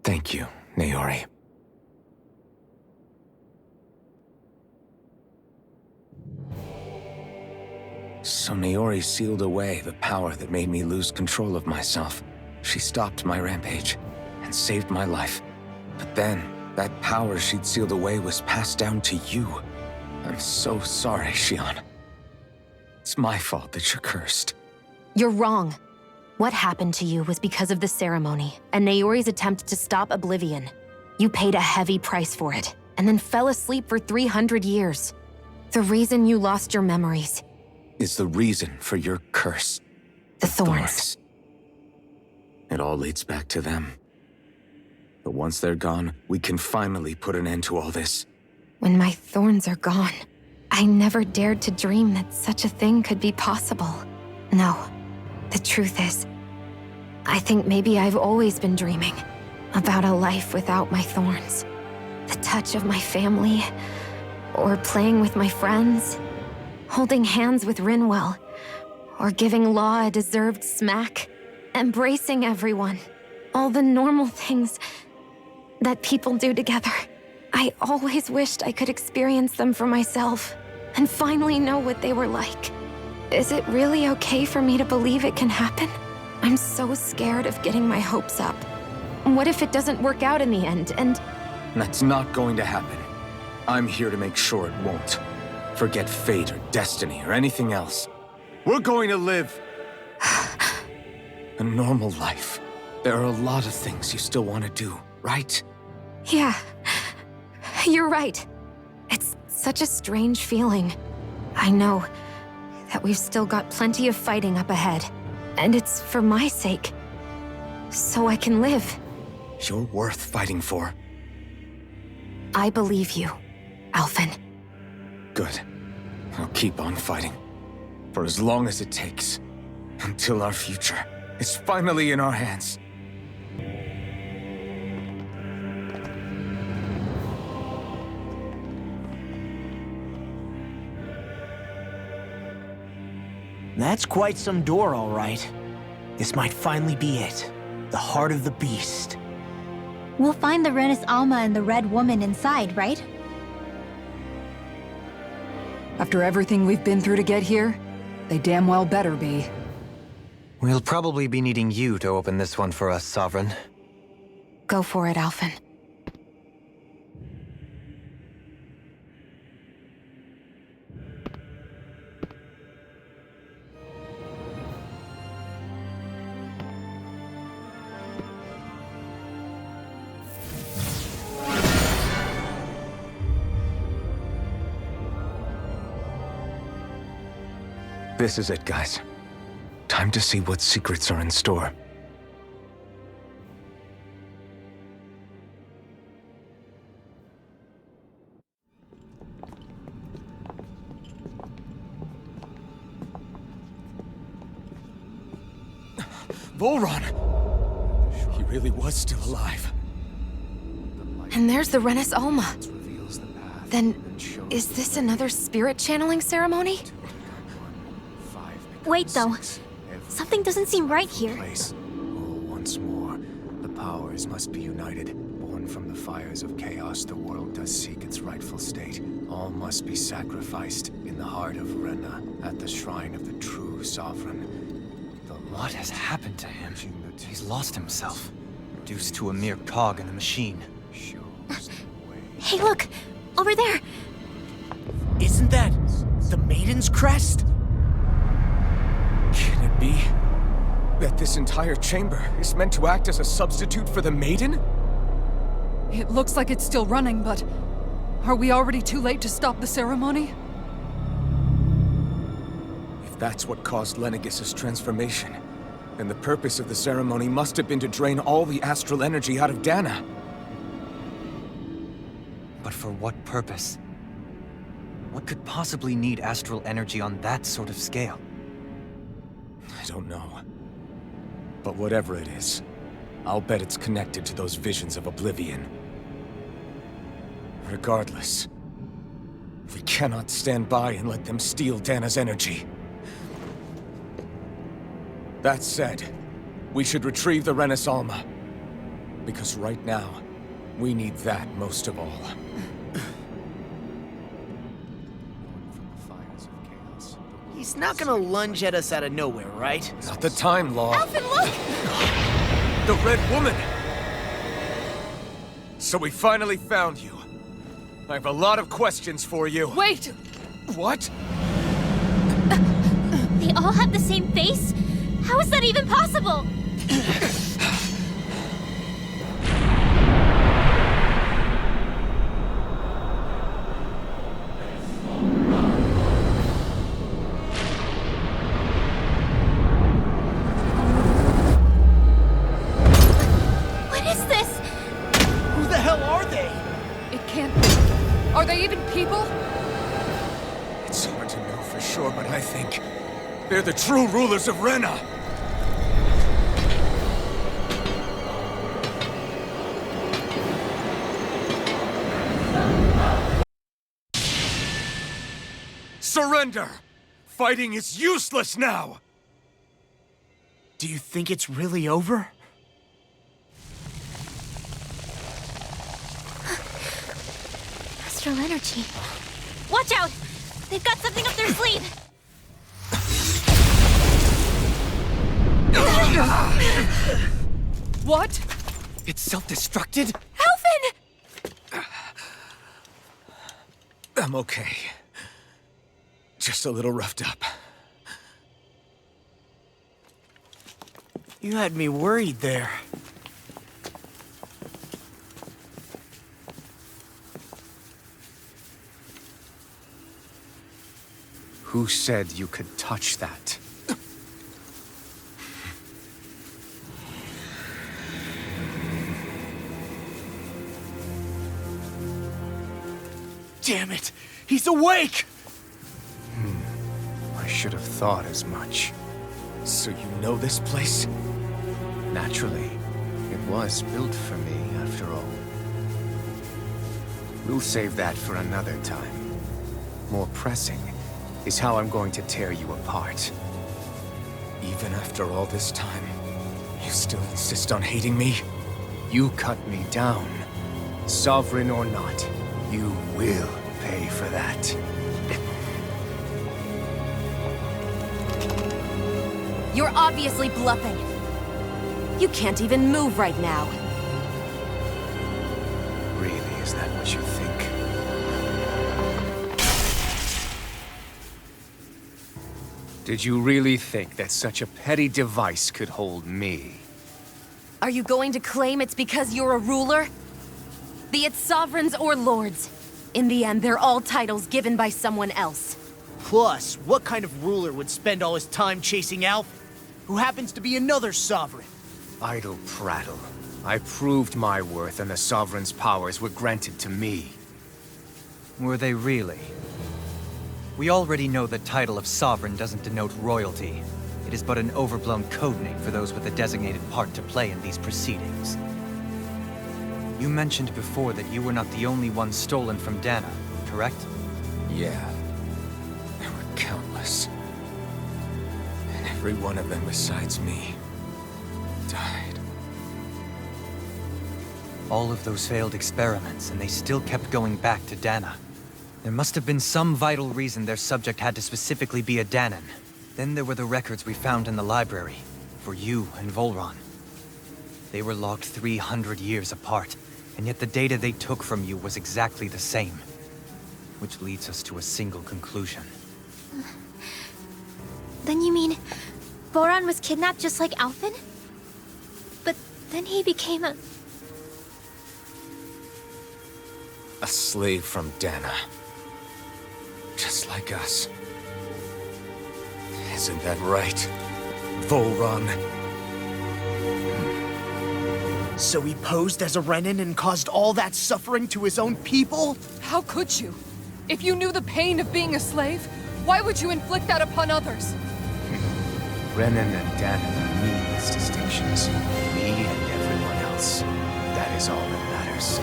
Thank you, Naori. So Naori sealed away the power that made me lose control of myself. She stopped my rampage and saved my life. But then, that power she'd sealed away was passed down to you. I'm so sorry, Shion. It's my fault that you're cursed. You're wrong. What happened to you was because of the ceremony and Naori's attempt to stop Oblivion. You paid a heavy price for it, and then fell asleep for 300 years. The reason you lost your memories is the reason for your curse. The thorns. It all leads back to them. But once they're gone, we can finally put an end to all this. When my thorns are gone, I never dared to dream that such a thing could be possible. No, the truth is, I think maybe I've always been dreaming about a life without my thorns. The touch of my family, or playing with my friends, holding hands with Rinwell, or giving Law a deserved smack, embracing everyone. All the normal things that people do together. I always wished I could experience them for myself, and finally know what they were like. Is it really okay for me to believe it can happen? I'm so scared of getting my hopes up. What if it doesn't work out in the end, and... That's not going to happen. I'm here to make sure it won't. Forget fate or destiny or anything else. We're going to live a normal life. There are a lot of things you still want to do, right? Yeah, you're right. It's such a strange feeling. I know that we've still got plenty of fighting up ahead, and it's for my sake, so I can live. You're worth fighting for. I believe you, Alphen. Good. I'll keep on fighting. For as long as it takes. Until our future is finally in our hands. That's quite some door, all right. This might finally be it. The heart of the beast. We'll find the Renis Alma and the Red Woman inside, right? After everything we've been through to get here, they damn well better be. We'll probably be needing you to open this one for us, Sovereign. Go for it, Alphen. This is it, guys. Time to see what secrets are in store. Volron! He really was still alive. And there's the Renis Alma. Then, is this another spirit channeling ceremony? Wait, though. Something doesn't seem right here. Place. Oh, once more, the powers must be united. Born from the fires of chaos, the world does seek its rightful state. All must be sacrificed in the heart of Rena, at the shrine of the true sovereign. What has happened to him? He's lost himself, reduced to a mere cog in the machine. Hey, look! Over there! Isn't that the Maiden's crest? Can it be that this entire chamber is meant to act as a substitute for the Maiden? It looks like it's still running, but are we already too late to stop the ceremony? If that's what caused Lenegis' transformation, then the purpose of the ceremony must have been to drain all the astral energy out of Dana. But for what purpose? What could possibly need astral energy on that sort of scale? I don't know. But whatever it is, I'll bet it's connected to those visions of oblivion. Regardless, we cannot stand by and let them steal Dana's energy. That said, we should retrieve the Renis Alma. Because right now, we need that most of all. He's not gonna lunge at us out of nowhere, right? Not the time, Law. Alphen, look! The Red Woman! So we finally found you. I have a lot of questions for you. Wait! What? They all have the same face? How is that even possible? What is this? Who the hell are they? It can't be. Are they even people? It's hard to know for sure, but I think they're the true rulers of Rena. Surrender! Fighting is useless now! Do you think it's really over? Astral energy. Watch out! They've got something up their sleeve! What? It's self-destructed? Alphen! I'm okay. Just a little roughed up. You had me worried there. Who said you could touch that? Damn it! He's awake! I should have thought as much. So you know this place? Naturally. It was built for me, after all. We'll save that for another time. More pressing is how I'm going to tear you apart. Even after all this time, you still insist on hating me? You cut me down. Sovereign or not, you will pay for that. You're obviously bluffing. You can't even move right now. Really, is that what you think? Did you really think that such a petty device could hold me? Are you going to claim it's because you're a ruler? Be it sovereigns or lords. In the end, they're all titles given by someone else. Plus, what kind of ruler would spend all his time chasing Alphen, who happens to be another sovereign? Idle prattle. I proved my worth and the Sovereign's powers were granted to me. Were they really? We already know the title of Sovereign doesn't denote royalty. It is but an overblown codename for those with a designated part to play in these proceedings. You mentioned before that you were not the only one stolen from Dana, correct? Yeah. There were countless. Every one of them besides me died. All of those failed experiments, and they still kept going back to Dana. There must have been some vital reason their subject had to specifically be a Danan. Then there were the records we found in the library, for you and Volron. They were logged 300 years apart, and yet the data they took from you was exactly the same. Which leads us to a single conclusion. Then you mean Voron was kidnapped just like Alphen? But then he became a slave from Dana. Just like us. Isn't that right, Volron? So he posed as a Renan and caused all that suffering to his own people? How could you? If you knew the pain of being a slave, why would you inflict that upon others? Renan and Danan are meaningless distinctions. Me and everyone else. That is all that matters.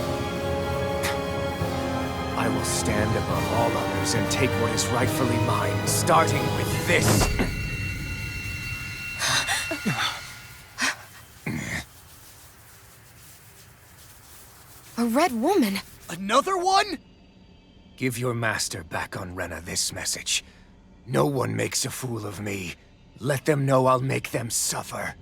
I will stand above all others and take what is rightfully mine, starting with this. A red woman? Another one? Give your master back on Rena this message. No one makes a fool of me. Let them know I'll make them suffer.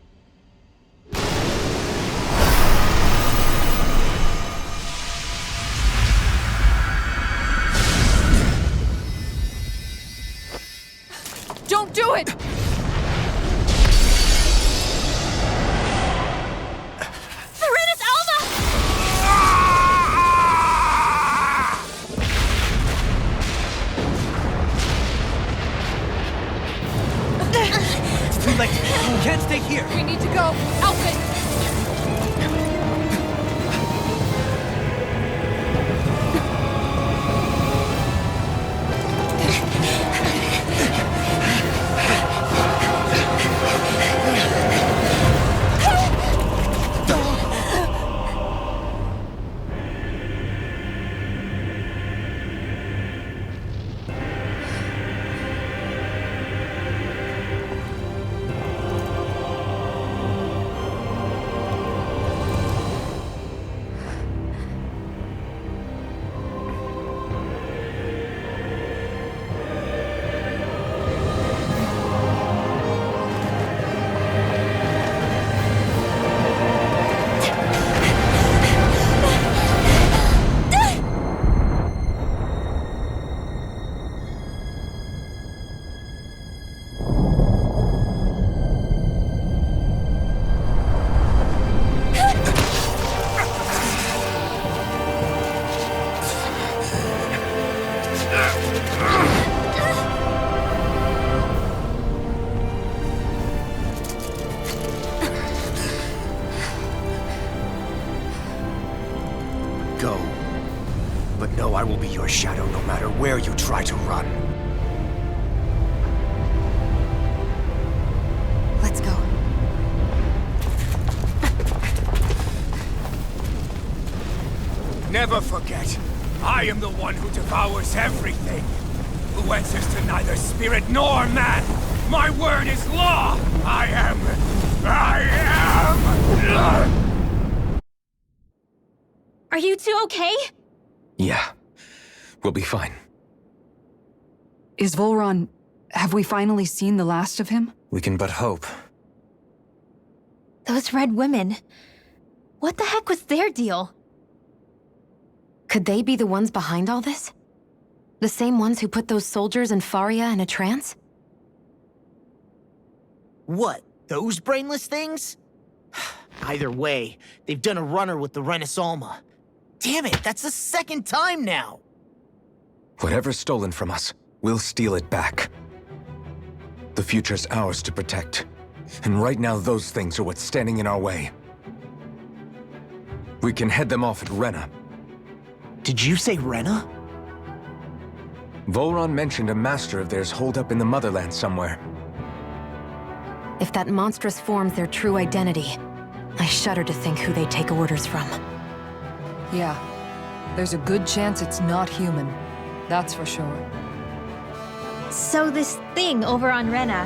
Don't do it! Serenus Alma! It's too late. We can't stay here. We need to go. Alphen! Go. But know I will be your shadow no matter where you try to run. Let's go. Never forget, I am the one who devours everything. Who answers to neither spirit nor man. My word is law. I am. Are you two okay? Yeah, we'll be fine. Is Volron... have we finally seen the last of him? We can but hope. Those red women. What the heck was their deal? Could they be the ones behind all this? The same ones who put those soldiers in Faria in a trance? What, those brainless things? Either way, they've done a runner with the Renis Alma. Damn it, that's the second time now! Whatever's stolen from us, we'll steal it back. The future's ours to protect. And right now, those things are what's standing in our way. We can head them off at Rena. Did you say Rena? Volron mentioned a master of theirs holed up in the motherland somewhere. If that monstrous form's their true identity, I shudder to think who they take orders from. Yeah. There's a good chance it's not human. That's for sure. So this thing over on Rena,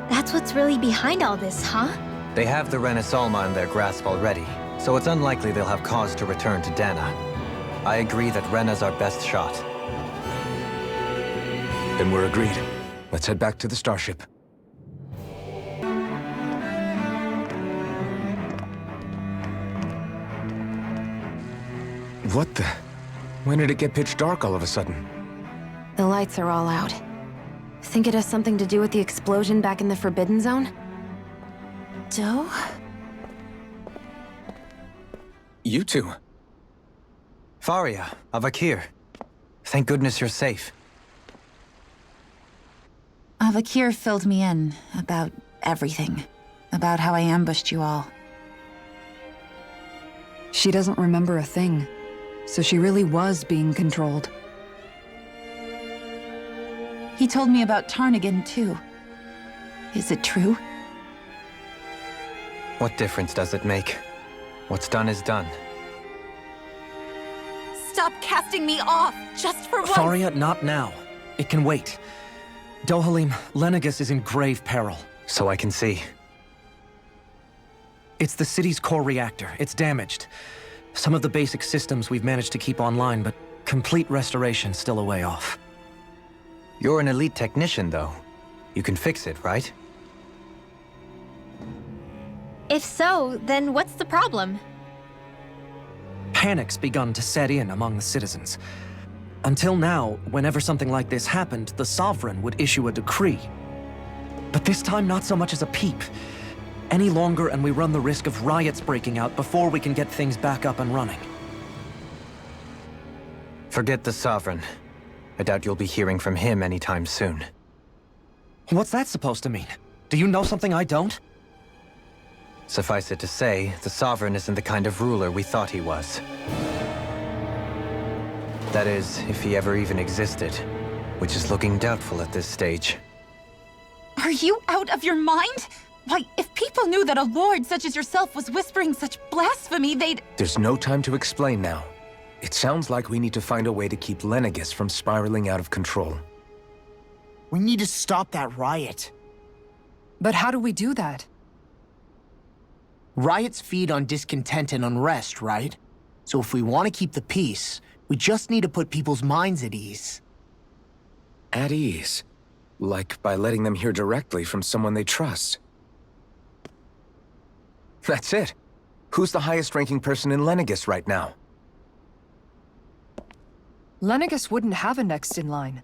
That's what's really behind all this, huh? They have the Renis Alma in their grasp already, so it's unlikely they'll have cause to return to Dana. I agree that Rena's our best shot. Then we're agreed. Let's head back to the starship. What the? When did it get pitch dark all of a sudden? The lights are all out. Think it has something to do with the explosion back in the Forbidden Zone? Doe? You two. Faria, Avakir. Thank goodness you're safe. Avakir filled me in about everything. About how I ambushed you all. She doesn't remember a thing, so she really was being controlled. He told me about Tarnigan, too. Is it true? What difference does it make? What's done is done. Stop casting me off, just for once! Faria, not now. It can wait. Dohalim, Lenegis is in grave peril. So I can see. It's the city's core reactor. It's damaged. Some of the basic systems we've managed to keep online, but complete restoration's still a way off. You're an elite technician, though. You can fix it, right? If so, then what's the problem? Panic's begun to set in among the citizens. Until now, whenever something like this happened, the Sovereign would issue a decree. But this time, not so much as a peep. Any longer, and we run the risk of riots breaking out before we can get things back up and running. Forget the Sovereign. I doubt you'll be hearing from him anytime soon. What's that supposed to mean? Do you know something I don't? Suffice it to say, the Sovereign isn't the kind of ruler we thought he was. That is, if he ever even existed, which is looking doubtful at this stage. Are you out of your mind? Why, if people knew that a lord such as yourself was whispering such blasphemy, they'd— There's no time to explain now. It sounds like we need to find a way to keep Lenegis from spiraling out of control. We need to stop that riot. But how do we do that? Riots feed on discontent and unrest, right? So if we want to keep the peace, we just need to put people's minds at ease. At ease? Like by letting them hear directly from someone they trust. That's it. Who's the highest-ranking person in Lenegis right now? Lenegis wouldn't have a next in line.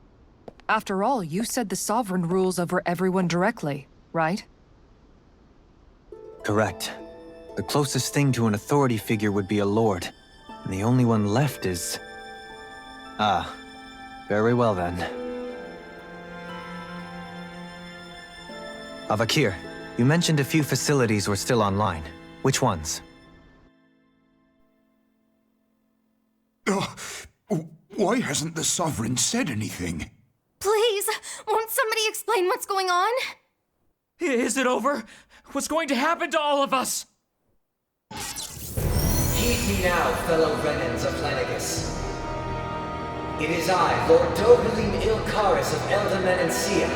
After all, you said the Sovereign rules over everyone directly, right? Correct. The closest thing to an authority figure would be a lord. And the only one left is... Ah. Very well then. Avakir, you mentioned a few facilities were still online. Which ones? Why hasn't the Sovereign said anything? Please, won't somebody explain what's going on? Is it over? What's going to happen to all of us? Heed me now, fellow Renans of Lenegis. It is I, Lord Dohalim Ilkaris of Elda Menancia.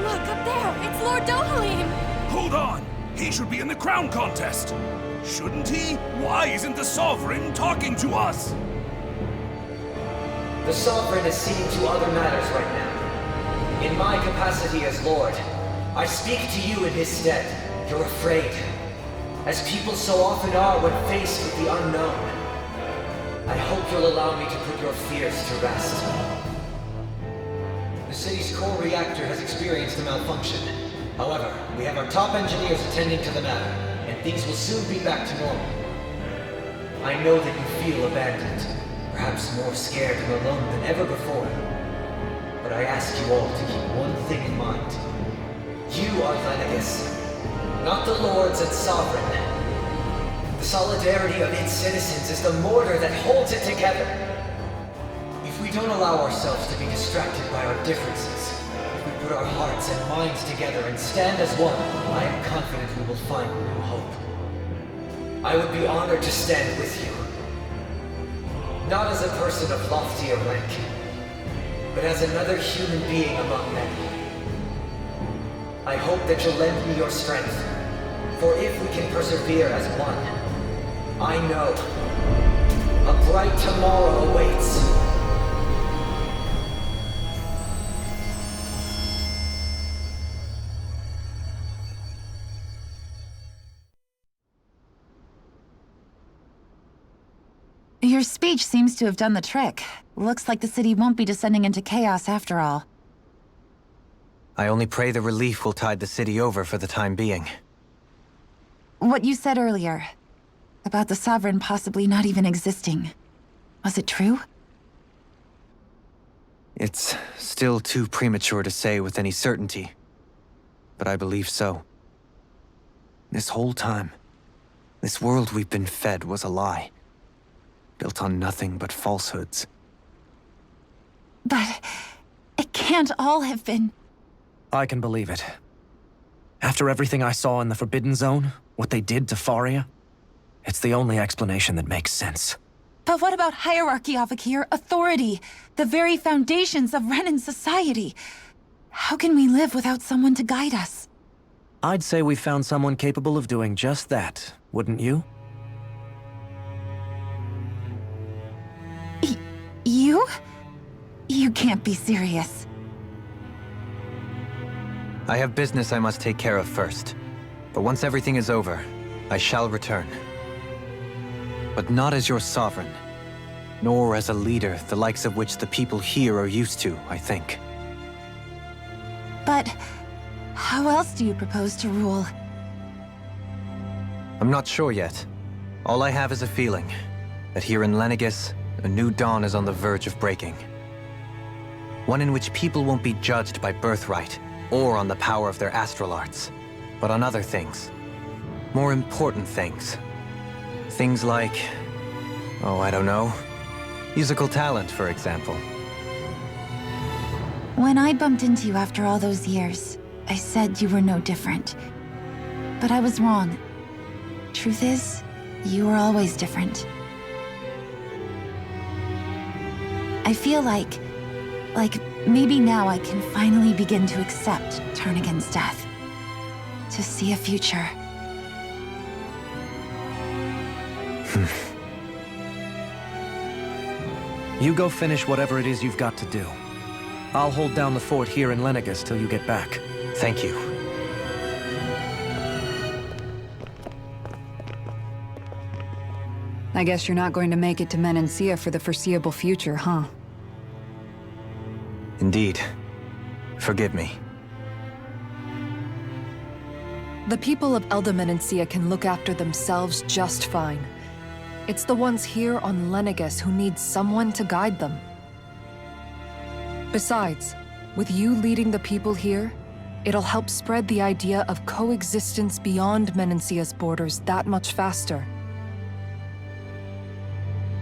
Look, up there! It's Lord Dohalim! Hold on! He should be in the crown contest! Shouldn't he? Why isn't the Sovereign talking to us? The Sovereign is seeing to other matters right now. In my capacity as Lord, I speak to you in his stead. You're afraid. As people so often are when faced with the unknown. I hope you'll allow me to put your fears to rest. The city's core reactor has experienced a malfunction. However, we have our top engineers attending to the matter, and things will soon be back to normal. I know that you feel abandoned, perhaps more scared and alone than ever before. But I ask you all to keep one thing in mind. You are Lenegis, not the lords and sovereign. The solidarity of its citizens is the mortar that holds it together. If we don't allow ourselves to be distracted by our differences, if we put our hearts and minds together and stand as one, I am confident we will find new hope. I would be honored to stand with you. Not as a person of loftier rank, but as another human being among many. I hope that you'll lend me your strength. For if we can persevere as one, I know a bright tomorrow awaits. Your speech seems to have done the trick. Looks like the city won't be descending into chaos after all. I only pray the relief will tide the city over for the time being. What you said earlier, about the Sovereign possibly not even existing, was it true? It's still too premature to say with any certainty, but I believe so. This whole time, this world we've been fed was a lie, built on nothing but falsehoods. But it can't all have been... I can believe it. After everything I saw in the Forbidden Zone, what they did to Faria, it's the only explanation that makes sense. But what about hierarchy, Avakir? Authority? The very foundations of Renan society? How can we live without someone to guide us? I'd say we found someone capable of doing just that, wouldn't you? You? You can't be serious. I have business I must take care of first. But once everything is over, I shall return. But not as your sovereign, nor as a leader the likes of which the people here are used to, I think. But how else do you propose to rule? I'm not sure yet. All I have is a feeling that here in Lenegis, a new dawn is on the verge of breaking. One in which people won't be judged by birthright or on the power of their astral arts, but on other things. More important things. Things like, oh, I don't know, musical talent, for example. When I bumped into you after all those years, I said you were no different. But I was wrong. Truth is, you were always different. I feel like maybe now I can finally begin to accept Turnagain's death. To see a future. You go finish whatever it is you've got to do. I'll hold down the fort here in Lenegis till you get back. Thank you. I guess you're not going to make it to Menancia for the foreseeable future, huh? Indeed. Forgive me. The people of Elda Menancia can look after themselves just fine. It's the ones here on Lenegis who need someone to guide them. Besides, with you leading the people here, it'll help spread the idea of coexistence beyond Menancia's borders that much faster.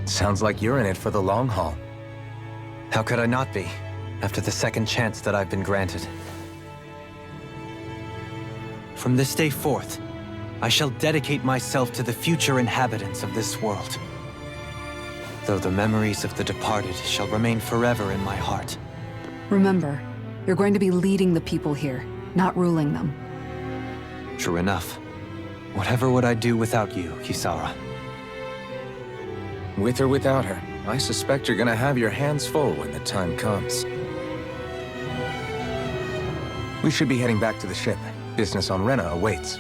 Sounds like you're in it for the long haul. How could I not be, after the second chance that I've been granted? From this day forth, I shall dedicate myself to the future inhabitants of this world. Though the memories of the departed shall remain forever in my heart. Remember, you're going to be leading the people here, not ruling them. True enough. Whatever would I do without you, Kisara? With or without her, I suspect you're gonna have your hands full when the time comes. We should be heading back to the ship. Business on Rena awaits.